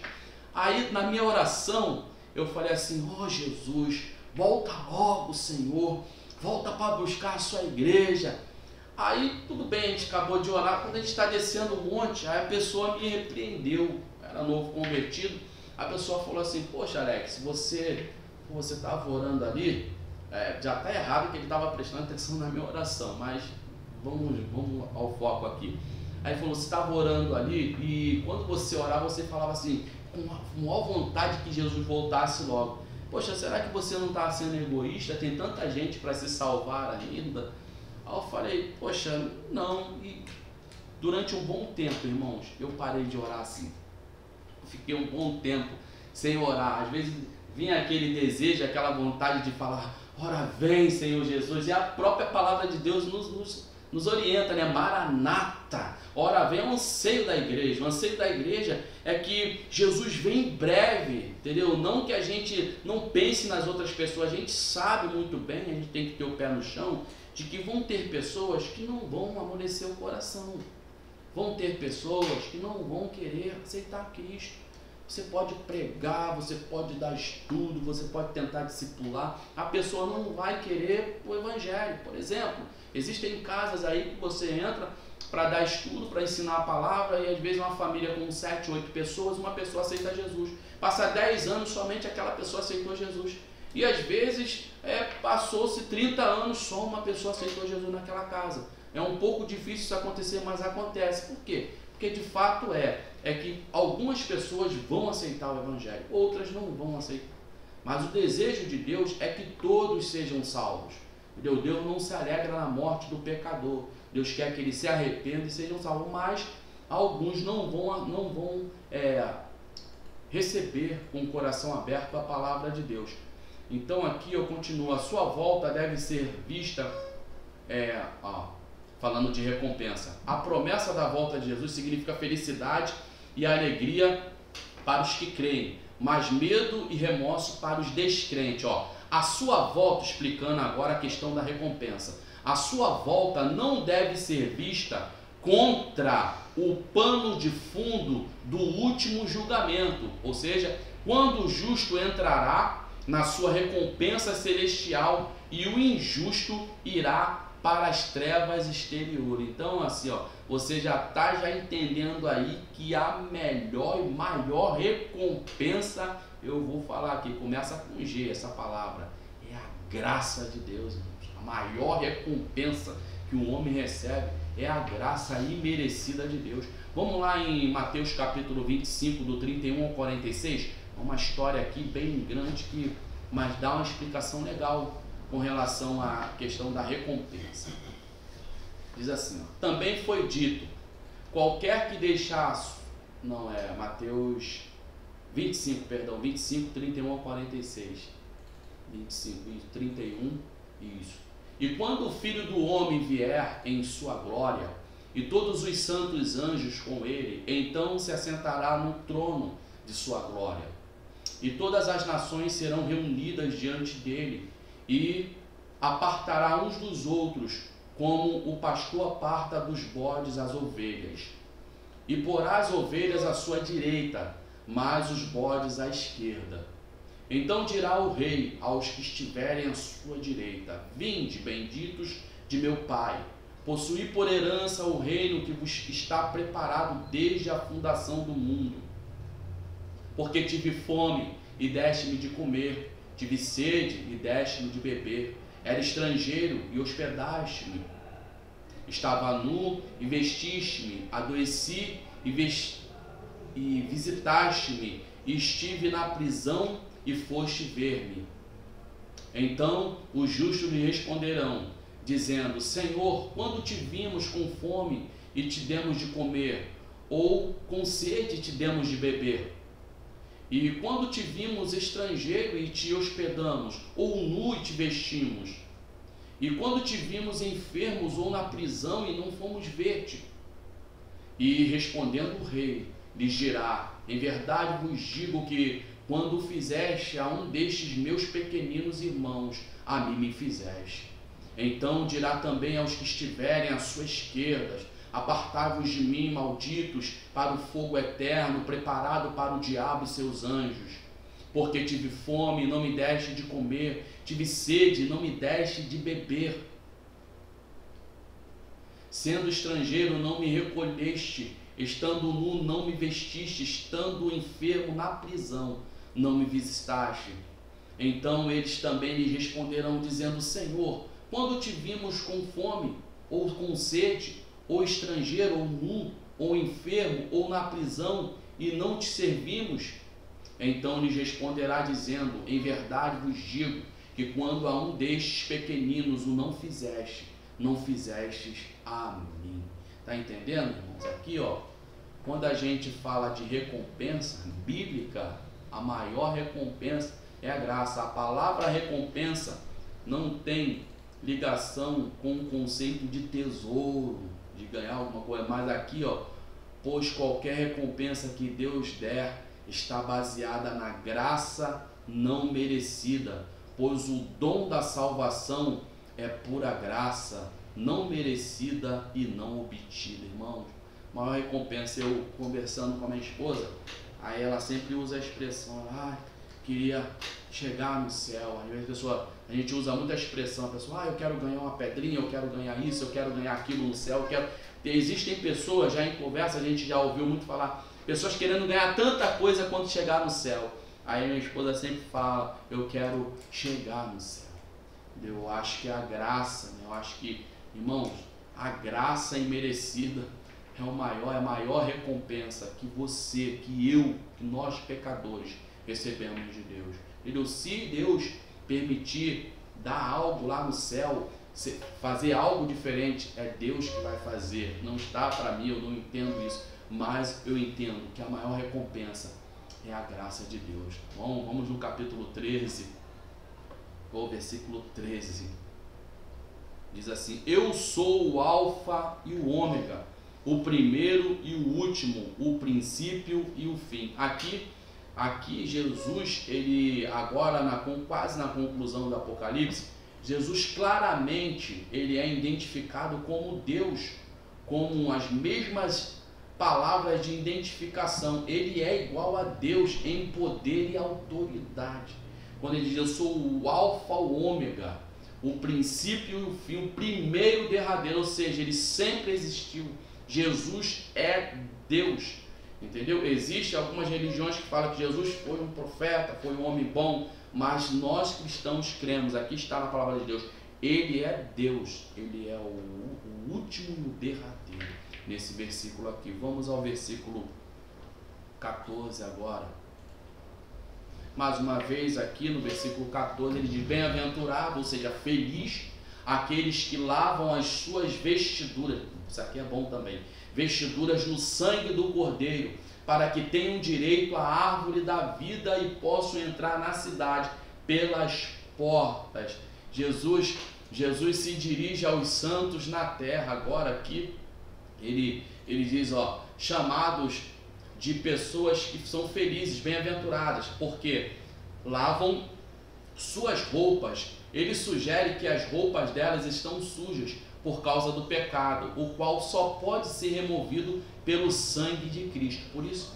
Aí na minha oração eu falei assim, Jesus, volta logo, Senhor, volta para buscar a sua igreja. Aí tudo bem, a gente acabou de orar, quando a gente está descendo o monte, aí a pessoa me repreendeu, era novo convertido, a pessoa falou assim, poxa Alex, você estava orando ali, já está errado que ele estava prestando atenção na minha oração, mas vamos ao foco aqui. Aí falou, você estava orando ali e quando você orava, você falava assim, com maior vontade que Jesus voltasse logo. Poxa, será que você não está sendo egoísta? Tem tanta gente para se salvar ainda. Aí eu falei, poxa, não. E durante um bom tempo, irmãos, eu parei de orar assim. Eu fiquei um bom tempo sem orar. Às vezes vinha aquele desejo, aquela vontade de falar, ora vem, Senhor Jesus. E a própria palavra de Deus nos orienta, né? Maranata, ora vem, é um anseio da igreja. O anseio da igreja é que Jesus vem em breve, entendeu? Não que a gente não pense nas outras pessoas, a gente sabe muito bem, a gente tem que ter o pé no chão, de que vão ter pessoas que não vão amolecer o coração, vão ter pessoas que não vão querer aceitar Cristo. Você pode pregar, você pode dar estudo, você pode tentar discipular, a pessoa não vai querer o evangelho. Por exemplo, existem casas aí que você entra para dar estudo, para ensinar a palavra, e às vezes uma família com 7, 8 pessoas, uma pessoa aceita Jesus. Passa 10 anos, somente aquela pessoa aceitou Jesus. E às vezes passou-se 30 anos, só uma pessoa aceitou Jesus naquela casa. É um pouco difícil isso acontecer, mas acontece. Por quê? Porque de fato é que algumas pessoas vão aceitar o evangelho, outras não vão aceitar. Mas o desejo de Deus é que todos sejam salvos. Deus não se alegra na morte do pecador. Deus quer que ele se arrependa e sejam salvos, mas alguns não vão receber com o coração aberto a palavra de Deus. Então aqui eu continuo, a sua volta deve ser vista, falando de recompensa. A promessa da volta de Jesus significa felicidade e alegria para os que creem, mas medo e remorso para os descrentes. A sua volta, explicando agora a questão da recompensa, a sua volta não deve ser vista contra o pano de fundo do último julgamento, ou seja, quando o justo entrará na sua recompensa celestial e o injusto irá para as trevas exteriores. Então assim, você já está entendendo aí que a melhor e maior recompensa, eu vou falar aqui, começa com G essa palavra, é a graça de Deus, irmãos. A maior recompensa que o homem recebe é a graça imerecida de Deus. Vamos lá em Mateus capítulo 25, do 31 ao 46, uma história aqui bem grande, mas dá uma explicação legal com relação à questão da recompensa. Diz assim, também foi dito, qualquer que deixar, Mateus 25, 31 ao 46, 25, 31 Isso. E quando o Filho do Homem vier em sua glória, e todos os santos anjos com ele, então se assentará no trono de sua glória. E todas as nações serão reunidas diante dele, e apartará uns dos outros, como o pastor aparta dos bodes as ovelhas. E porá as ovelhas à sua direita, mas os bodes à esquerda. Então dirá o rei aos que estiverem à sua direita: vinde, benditos de meu Pai, possuí por herança o reino que vos está preparado desde a fundação do mundo. Porque tive fome e deste-me de comer, tive sede e deste-me de beber, era estrangeiro e hospedaste-me, estava nu e vestiste-me, adoeci e visitaste-me, e estive na prisão e foste ver-me. Então os justos lhe responderão, dizendo: Senhor, quando te vimos com fome e te demos de comer, ou com sede e te demos de beber? E quando te vimos estrangeiro e te hospedamos, ou nu e te vestimos? E quando te vimos enfermos ou na prisão e não fomos ver-te? E respondendo o rei, lhes dirá: em verdade vos digo que, quando fizeste a um destes meus pequeninos irmãos, a mim me fizeste. Então dirá também aos que estiverem à sua esquerda: apartai-vos de mim, malditos, para o fogo eterno, preparado para o diabo e seus anjos. Porque tive fome e não me deste de comer, tive sede e não me deste de beber. Sendo estrangeiro não me recolheste, estando nu não me vestiste, estando enfermo na prisão não me visitaste. Então eles também lhe responderão, dizendo: Senhor, quando te vimos com fome, ou com sede, ou estrangeiro, ou nu, ou enfermo, ou na prisão, e não te servimos? Então lhes responderá, dizendo: em verdade vos digo, que quando a um destes pequeninos o não fizestes a mim. Está entendendo, irmãos? Aqui, ó, quando a gente fala de recompensa bíblica, a maior recompensa é a graça. A palavra recompensa não tem ligação com o conceito de tesouro, de ganhar alguma coisa, mas aqui, ó, pois qualquer recompensa que Deus der está baseada na graça não merecida, pois o dom da salvação é pura graça, não merecida e não obtida. Irmãos, maior recompensa, eu conversando com a minha esposa, aí ela sempre usa a expressão: queria chegar no céu. Às vezes a gente usa muita expressão, a pessoa: eu quero ganhar uma pedrinha, eu quero ganhar isso, eu quero ganhar aquilo no céu, eu quero... Existem pessoas, já em conversa, a gente já ouviu muito falar, pessoas querendo ganhar tanta coisa quanto chegar no céu. Aí minha esposa sempre fala: eu quero chegar no céu. Eu acho que a graça, né? Eu acho que, irmãos, a graça imerecida é a maior recompensa que você, que eu, que nós pecadores recebemos de Deus. Entendeu? Se Deus permitir dar algo lá no céu, fazer algo diferente, é Deus que vai fazer. Não está para mim, eu não entendo isso, mas eu entendo que a maior recompensa é a graça de Deus. Bom, vamos no capítulo 13, ou versículo 13. Diz assim: eu sou o alfa e o ômega, o primeiro e o último, o princípio e o fim. Aqui Jesus, ele agora quase na conclusão do Apocalipse, Jesus claramente ele é identificado como Deus, com as mesmas palavras de identificação. Ele é igual a Deus em poder e autoridade. Quando ele diz: eu sou o alfa, o ômega, o princípio e o fim, o primeiro e o derradeiro, ou seja, ele sempre existiu. Jesus é Deus, entendeu? Existem algumas religiões que falam que Jesus foi um profeta, foi um homem bom, mas nós cristãos cremos, aqui está na palavra de Deus, ele é Deus, ele é o último e o derradeiro. Nesse versículo aqui, vamos ao versículo 14 agora. Mais uma vez aqui no versículo 14 ele diz: bem-aventurado, ou seja, feliz, aqueles que lavam as suas vestiduras, isso aqui é bom também, vestiduras no sangue do Cordeiro, para que tenham direito à árvore da vida e possam entrar na cidade pelas portas. Jesus se dirige aos santos na terra. Agora aqui, ele diz, ó, chamados de pessoas que são felizes, bem-aventuradas, porque lavam suas roupas. Ele sugere que as roupas delas estão sujas por causa do pecado, o qual só pode ser removido pelo sangue de Cristo. Por isso,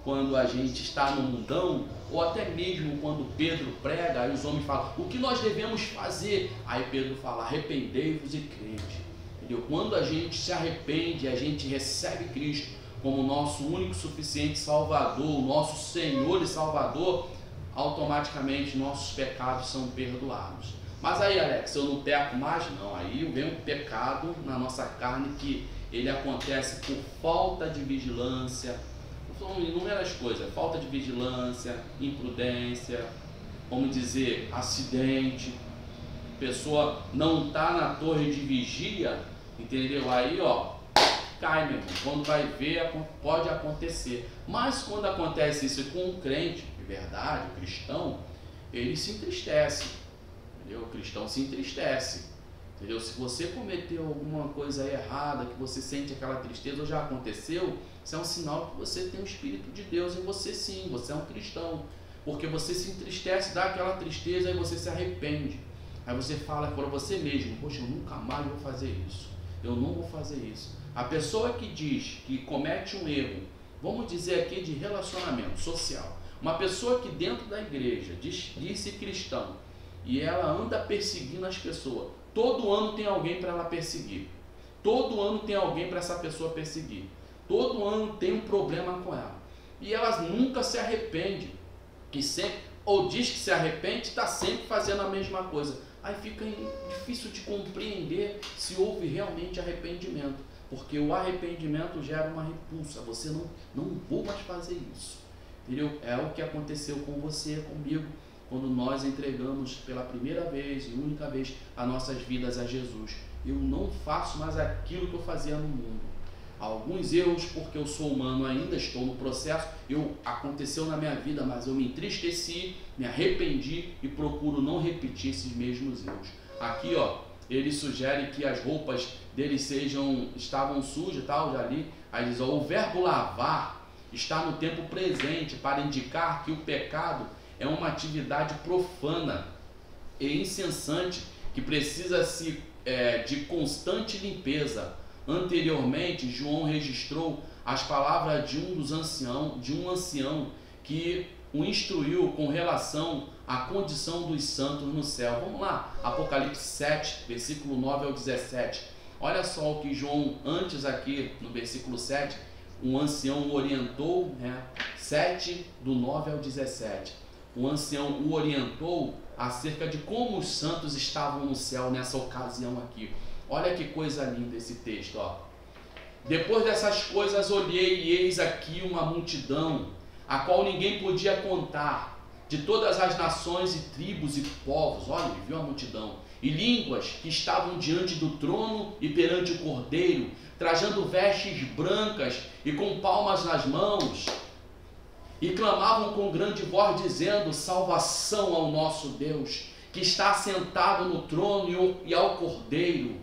quando a gente está no mundão, ou até mesmo quando Pedro prega, aí os homens falam, o que nós devemos fazer? Aí Pedro fala, arrependei-vos e crede. Entendeu? Quando a gente se arrepende, a gente recebe Cristo como nosso único suficiente Salvador, o nosso Senhor e Salvador, automaticamente nossos pecados são perdoados. Mas aí, Alex, eu não peco mais? Não, aí vem um pecado na nossa carne que ele acontece por falta de vigilância. São inúmeras coisas, falta de vigilância, imprudência, vamos dizer, acidente, pessoa não está na torre de vigia, entendeu? Aí, ó, cai, meu irmão. Quando vai ver, pode acontecer. Mas quando acontece isso com um crente, de verdade, o cristão, ele se entristece, entendeu? O cristão se entristece, entendeu? Se você cometeu alguma coisa errada, que você sente aquela tristeza, ou já aconteceu, isso é um sinal que você tem o Espírito de Deus em você, sim, você é um cristão, porque você se entristece, dá aquela tristeza, aí você se arrepende, aí você fala para você mesmo, poxa, eu nunca mais vou fazer isso, eu não vou fazer isso. A pessoa que diz que comete um erro, vamos dizer aqui de relacionamento social, uma pessoa que dentro da igreja diz-se cristão, e ela anda perseguindo as pessoas, todo ano tem alguém para ela perseguir, todo ano tem alguém para essa pessoa perseguir, todo ano tem um problema com ela, e ela nunca se arrepende, que sempre, ou diz que se arrepende, está sempre fazendo a mesma coisa. Aí fica difícil de compreender se houve realmente arrependimento, porque o arrependimento gera uma repulsa, você não vou mais fazer isso, entendeu? É o que aconteceu com você, comigo, quando nós entregamos pela primeira vez e única vez as nossas vidas a Jesus. Eu não faço mais aquilo que eu fazia no mundo. Alguns erros, porque eu sou humano ainda, estou no processo, aconteceu na minha vida, mas eu me entristeci, me arrependi e procuro não repetir esses mesmos erros. Aqui, ó, ele sugere que as roupas dele estavam sujas, tal, já li. Aí diz, ó, o verbo lavar está no tempo presente para indicar que o pecado é uma atividade profana e incessante que precisa de constante limpeza. Anteriormente, João registrou as palavras de um ancião que o instruiu com relação à condição dos santos no céu. Vamos lá, Apocalipse 7, versículo 9 ao 17. Olha só o que João, antes aqui no versículo 7, um ancião o orientou, 7 do 9 ao 17. O ancião o orientou acerca de como os santos estavam no céu nessa ocasião aqui. Olha que coisa linda esse texto, ó. Depois dessas coisas olhei e eis aqui uma multidão, a qual ninguém podia contar, de todas as nações e tribos e povos, olha, ele viu a multidão, e línguas que estavam diante do trono e perante o Cordeiro, trajando vestes brancas e com palmas nas mãos, e clamavam com grande voz, dizendo, salvação ao nosso Deus, que está assentado no trono e ao Cordeiro.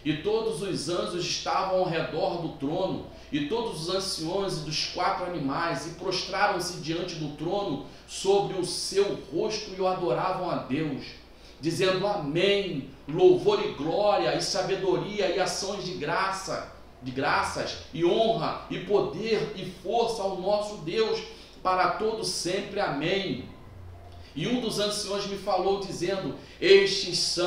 E todos os anjos estavam ao redor do trono, e todos os anciões e dos 4 animais, e prostraram-se diante do trono sobre o seu rosto e o adoravam a Deus, dizendo amém, louvor e glória, e sabedoria, e ações de graças, e honra, e poder, e força ao nosso Deus, para todo sempre, amém. E um dos anciões me falou, dizendo, estes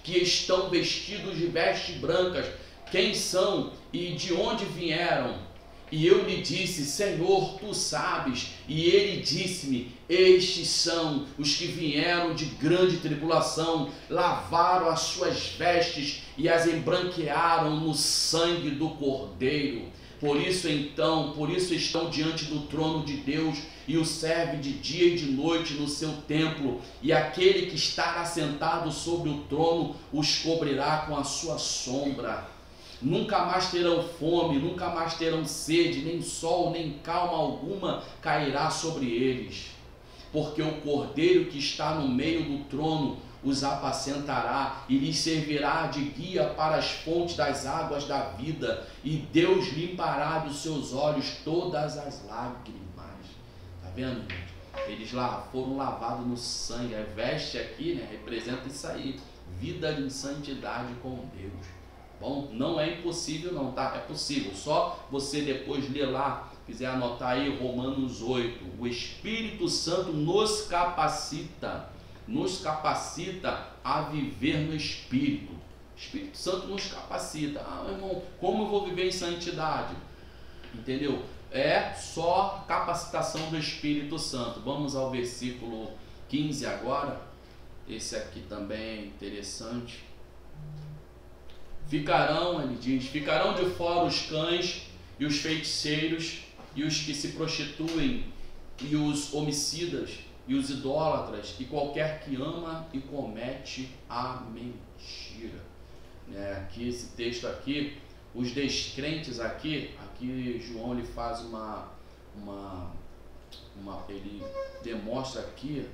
que estão vestidos de vestes brancas, quem são e de onde vieram? E eu lhe disse, Senhor, tu sabes. E ele disse-me, estes são os que vieram de grande tribulação, lavaram as suas vestes e as embranquearam no sangue do Cordeiro. Por isso estão diante do trono de Deus e o serve de dia e de noite no seu templo, e aquele que está assentado sobre o trono os cobrirá com a sua sombra. Nunca mais terão fome, nunca mais terão sede, nem sol, nem calma alguma cairá sobre eles. porque o cordeiro que está no meio do trono os apacentará e lhes servirá de guia para as fontes das águas da vida, e Deus limpará dos seus olhos todas as lágrimas. Tá vendo, gente? Eles lá foram lavados no sangue. A veste aqui, né, representa isso aí, vida em santidade com Deus. Bom, não é impossível não, tá? É possível, só você depois ler lá, quiser anotar aí Romanos 8, o Espírito Santo nos capacita a viver no Espírito. O Espírito Santo nos capacita. Ah, meu irmão, como eu vou viver em santidade? Entendeu? É só capacitação do Espírito Santo. Vamos ao versículo 15 agora. Esse aqui também é interessante. Ficarão, ele diz, ficarão de fora os cães e os feiticeiros e os que se prostituem e os homicidas e os idólatras e qualquer que ama e comete a mentira. Aqui esse texto aqui, os descrentes aqui João ele faz ele demonstra aqui,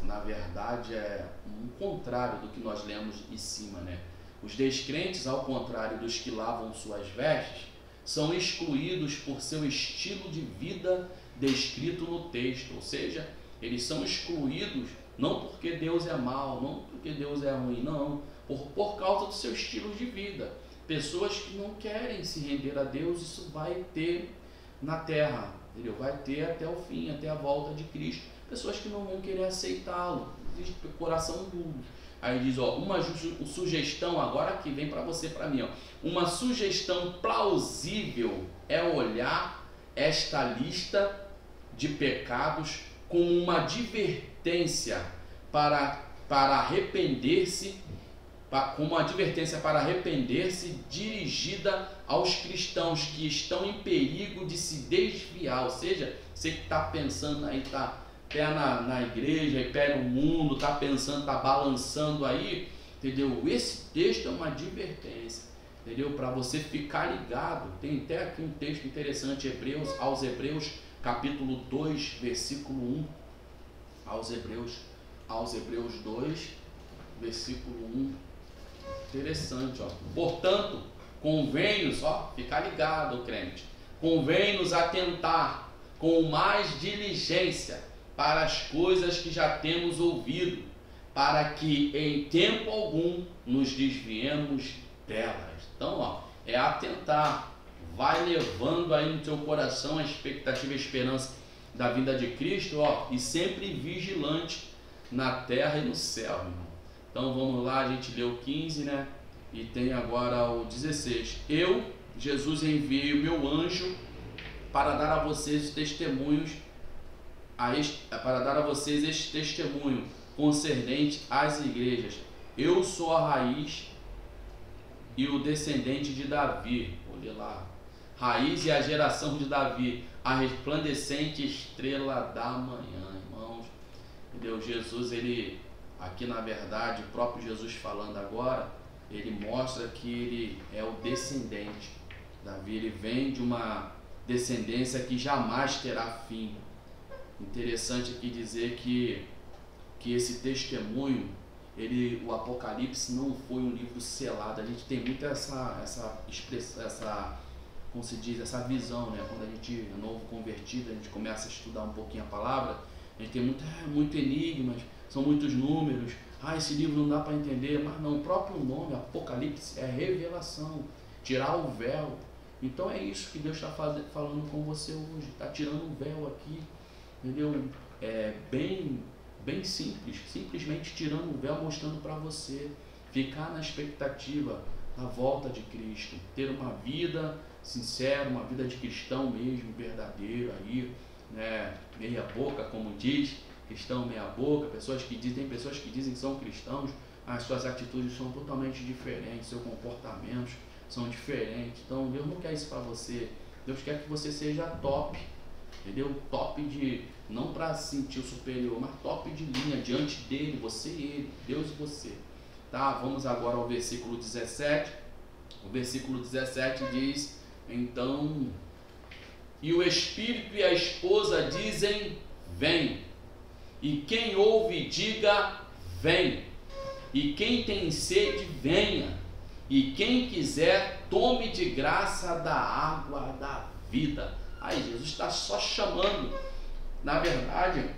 na verdade é um contrário do que nós lemos em cima, né? Os descrentes, ao contrário dos que lavam suas vestes, são excluídos por seu estilo de vida descrito no texto, ou seja, eles são excluídos não porque Deus é mau, não porque Deus é ruim, não, por causa do seu estilo de vida. Pessoas que não querem se render a Deus, isso vai ter na terra, entendeu? Vai ter até o fim, até a volta de Cristo. Pessoas que não vão querer aceitá-lo, existe coração duro. Aí diz, ó, uma sugestão agora que vem para você, para mim, ó, uma sugestão plausível é olhar esta lista de pecados como uma advertência para arrepender-se, dirigida aos cristãos que estão em perigo de se desviar. Ou seja, você que está pensando aí, está pé na igreja, pé no mundo, está pensando, está balançando aí, entendeu? Esse texto é uma advertência, entendeu? Para você ficar ligado. Tem até aqui um texto interessante, aos Hebreus, capítulo 2, versículo 1. Aos Hebreus 2, versículo 1. Interessante, ó. Portanto, convém-nos, ó, ficar ligado, crente, convém-nos atentar com mais diligência para as coisas que já temos ouvido, para que em tempo algum nos desviemos delas. Então, ó, é atentar, vai levando aí no teu coração a expectativa e a esperança da vinda de Cristo, ó, e sempre vigilante na terra e no céu, irmão. Então vamos lá, a gente leu o 15, né? E tem agora o 16. Eu, Jesus, enviei o meu anjo para dar a vocês os testemunhos, para dar a vocês este testemunho concernente às igrejas. Eu sou a raiz e o descendente de Davi. Olha lá. Raiz e a geração de Davi, a resplandecente estrela da manhã, irmãos. Entendeu? Jesus, ele, aqui na verdade, o próprio Jesus falando agora, ele mostra que ele é o descendente. Davi, ele vem de uma descendência que jamais terá fim. Interessante aqui dizer que esse testemunho, o Apocalipse não foi um livro selado. A gente tem muito essa como se diz, essa visão, né? Quando a gente é novo convertido, a gente começa a estudar um pouquinho a palavra, a gente tem muito enigmas, são muitos números. Esse livro não dá para entender, mas não, o próprio nome, Apocalipse, é revelação, tirar o véu. Então é isso que Deus está falando com você hoje, está tirando o véu aqui, entendeu? É bem simples, simplesmente tirando o véu, mostrando para você, ficar na expectativa da volta de Cristo, ter uma vida sincera, uma vida de cristão mesmo, verdadeiro aí, né? Meia boca, como diz, cristão meia boca, tem pessoas que dizem que são cristãos, as suas atitudes são totalmente diferentes, seus comportamentos são diferentes. Então Deus não quer isso para você. Deus quer que você seja top, entendeu? Top de, não para sentir o superior, mas top de linha diante dele, você e ele, Deus e você. Tá? Vamos agora ao versículo 17. O versículo 17 diz: então, e o Espírito e a esposa dizem: vem. E quem ouve, diga, vem. E quem tem sede, venha. E quem quiser, tome de graça da água da vida. Aí Jesus está só chamando. Na verdade,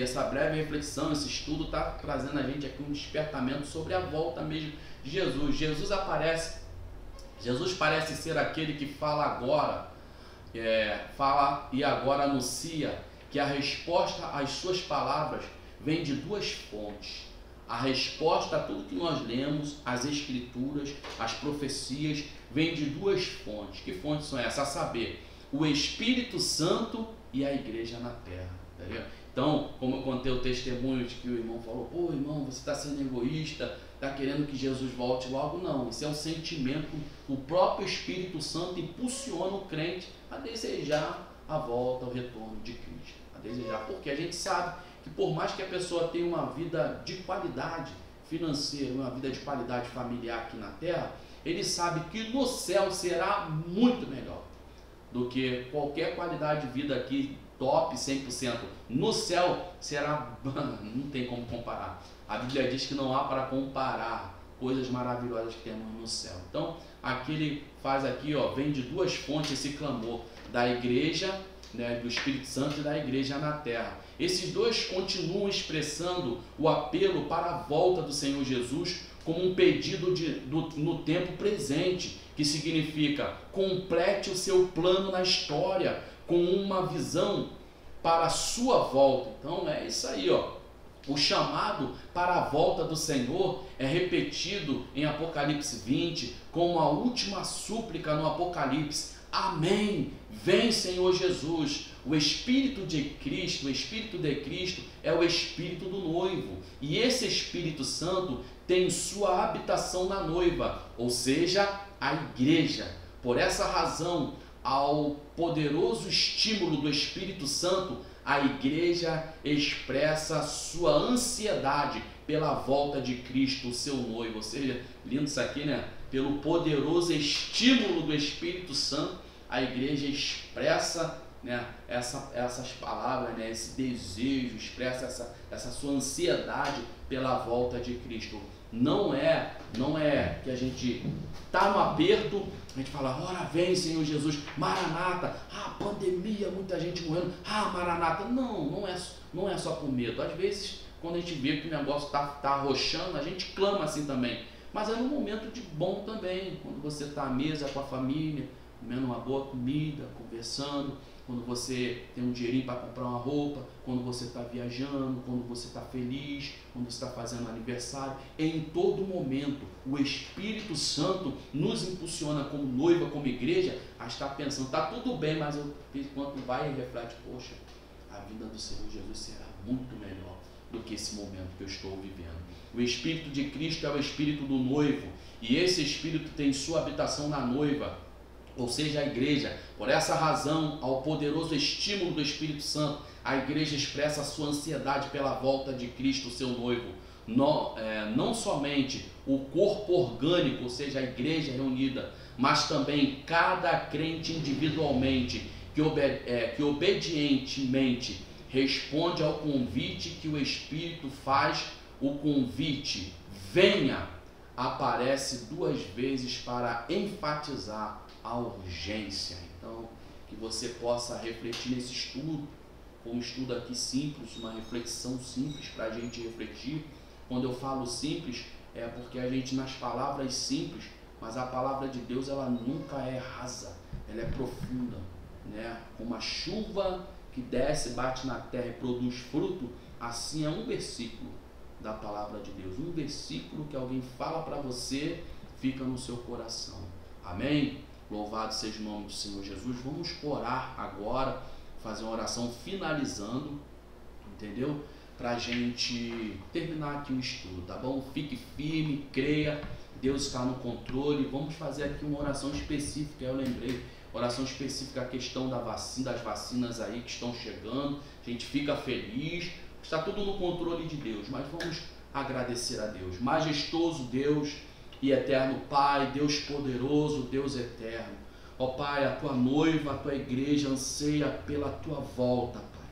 essa breve reflexão, esse estudo está trazendo a gente aqui um despertamento sobre a volta mesmo de Jesus. Jesus parece ser aquele que fala agora, fala e agora anuncia que a resposta às suas palavras vem de duas fontes. A resposta a tudo que nós lemos, as escrituras, as profecias, vem de duas fontes. Que fontes são essas? A saber, o Espírito Santo e a igreja na terra. Entendeu? Então, como eu contei o testemunho de que o irmão falou, pô, irmão, você está sendo egoísta, está querendo que Jesus volte logo. Não, isso é um sentimento. O próprio Espírito Santo impulsiona o crente a desejar a volta, o retorno de Cristo. A desejar, porque a gente sabe que por mais que a pessoa tenha uma vida de qualidade financeira, uma vida de qualidade familiar aqui na terra, ele sabe que no céu será muito melhor do que qualquer qualidade de vida aqui top 100%. No céu será, não tem como comparar. A Bíblia diz que não há para comparar coisas maravilhosas que temos no céu. Então, aqui ele faz aqui, vem de duas fontes esse clamor da igreja, né, do Espírito Santo e da igreja na terra. Esses dois continuam expressando o apelo para a volta do Senhor Jesus como um pedido no tempo presente, que significa complete o seu plano na história com uma visão para a sua volta. Então é isso aí, O chamado para a volta do Senhor é repetido em Apocalipse 20 como a última súplica no Apocalipse. Amém, vem Senhor Jesus. O Espírito de Cristo é o Espírito do noivo. E esse Espírito Santo tem sua habitação na noiva, ou seja, a igreja. Por essa razão, ao poderoso estímulo do Espírito Santo, a igreja expressa sua ansiedade pela volta de Cristo, o seu noivo. Ou seja, lindo isso aqui, né? Pelo poderoso estímulo do Espírito Santo, a igreja expressa, né, essas palavras, né, esse desejo, expressa essa sua ansiedade pela volta de Cristo. Não é que a gente está no aperto, a gente fala, ora vem Senhor Jesus, Maranata, pandemia, muita gente morrendo, Maranata. Não é só por medo. Às vezes, quando a gente vê que o negócio está arrochando, a gente clama assim também. Mas é num momento de bom também, quando você está à mesa com a família, comendo uma boa comida, conversando, quando você tem um dinheirinho para comprar uma roupa, quando você está viajando, quando você está feliz, quando você está fazendo aniversário. Em todo momento, o Espírito Santo nos impulsiona como noiva, como igreja, a estar pensando, está tudo bem, mas enquanto vai e reflete, poxa, a vida do Senhor Jesus será muito melhor do que esse momento que eu estou vivendo. O Espírito de Cristo é o Espírito do noivo, e esse Espírito tem sua habitação na noiva, ou seja, a igreja. Por essa razão, ao poderoso estímulo do Espírito Santo, a igreja expressa a sua ansiedade pela volta de Cristo, seu noivo. Não somente o corpo orgânico, ou seja, a igreja reunida, mas também cada crente individualmente, que obedientemente responde ao convite que o Espírito faz. O convite, venha, aparece duas vezes para enfatizar a urgência. Então, que você possa refletir nesse estudo, um estudo aqui simples, uma reflexão simples para a gente refletir. Quando eu falo simples, é porque a gente, nas palavras simples, mas a palavra de Deus, ela nunca é rasa, ela é profunda, né? Como a chuva que desce, bate na terra e produz fruto, assim é um versículo da palavra de Deus, um versículo que alguém fala para você, fica no seu coração. Amém? Louvado seja o nome do Senhor Jesus. Vamos orar agora, fazer uma oração finalizando, entendeu? Para a gente terminar aqui o estudo, tá bom? Fique firme, creia, Deus está no controle. Vamos fazer aqui uma oração específica, eu lembrei, oração específica a questão das vacinas aí que estão chegando. A gente fica feliz, está tudo no controle de Deus, mas vamos agradecer a Deus. Majestoso Deus e eterno Pai, Deus poderoso, Deus eterno. Ó Pai, a tua noiva, a tua igreja anseia pela tua volta, Pai.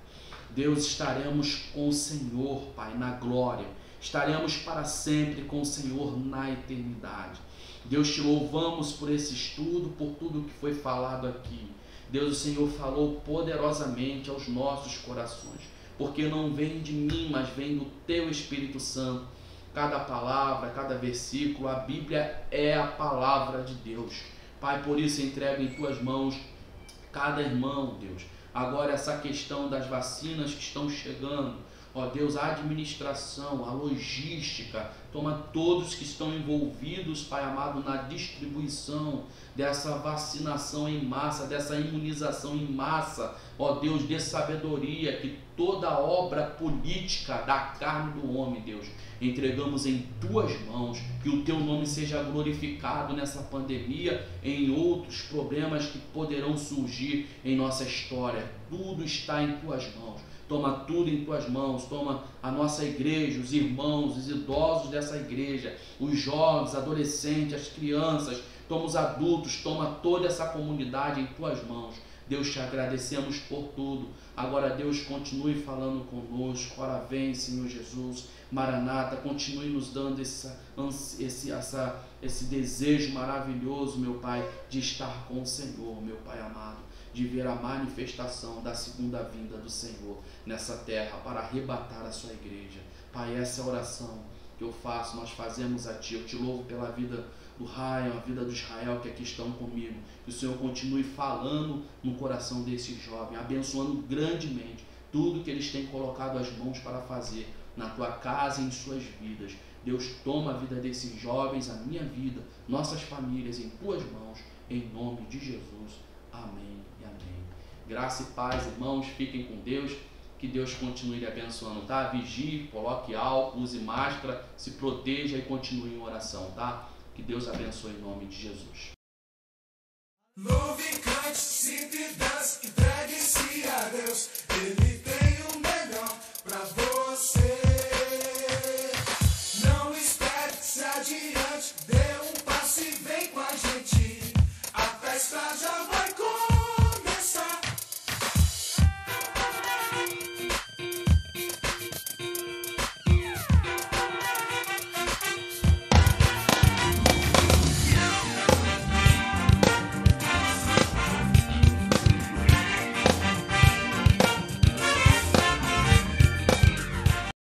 Deus, estaremos com o Senhor, Pai, na glória. Estaremos para sempre com o Senhor na eternidade. Deus, te louvamos por esse estudo, por tudo que foi falado aqui. Deus, o Senhor falou poderosamente aos nossos corações, porque não vem de mim, mas vem do Teu Espírito Santo. Cada palavra, cada versículo, a Bíblia é a palavra de Deus. Pai, por isso entrego em Tuas mãos cada irmão, Deus. Agora essa questão das vacinas que estão chegando, ó Deus, a administração, a logística, toma todos que estão envolvidos, Pai amado, na distribuição dessa vacinação em massa, dessa imunização em massa, ó Deus, dê sabedoria, que toda obra política da carne do homem, Deus, entregamos em Tuas mãos, que o Teu nome seja glorificado nessa pandemia, em outros problemas que poderão surgir em nossa história. Tudo está em Tuas mãos. Toma tudo em Tuas mãos, toma a nossa igreja, os irmãos, os idosos dessa igreja, os jovens, adolescentes, as crianças, toma os adultos, toma toda essa comunidade em Tuas mãos. Deus, te agradecemos por tudo. Agora, Deus, continue falando conosco. Ora vem, Senhor Jesus, Maranata, continue nos dando esse desejo maravilhoso, meu Pai, de estar com o Senhor, meu Pai amado, de ver a manifestação da segunda vinda do Senhor nessa terra para arrebatar a sua igreja. Pai, essa é a oração que eu faço, nós fazemos a Ti. Eu te louvo pela vida do Ryan, a vida do Israel que aqui estão comigo. Que o Senhor continue falando no coração desse jovem, abençoando grandemente tudo que eles têm colocado as mãos para fazer na Tua casa e em suas vidas. Deus, toma a vida desses jovens, a minha vida, nossas famílias em Tuas mãos, em nome de Jesus. Amém e amém. Graça e paz, irmãos, fiquem com Deus. Que Deus continue lhe abençoando, tá? Vigie, coloque álcool, use máscara, se proteja e continue em oração, tá? Que Deus abençoe em nome de Jesus. Louve, cante, sinta e dance.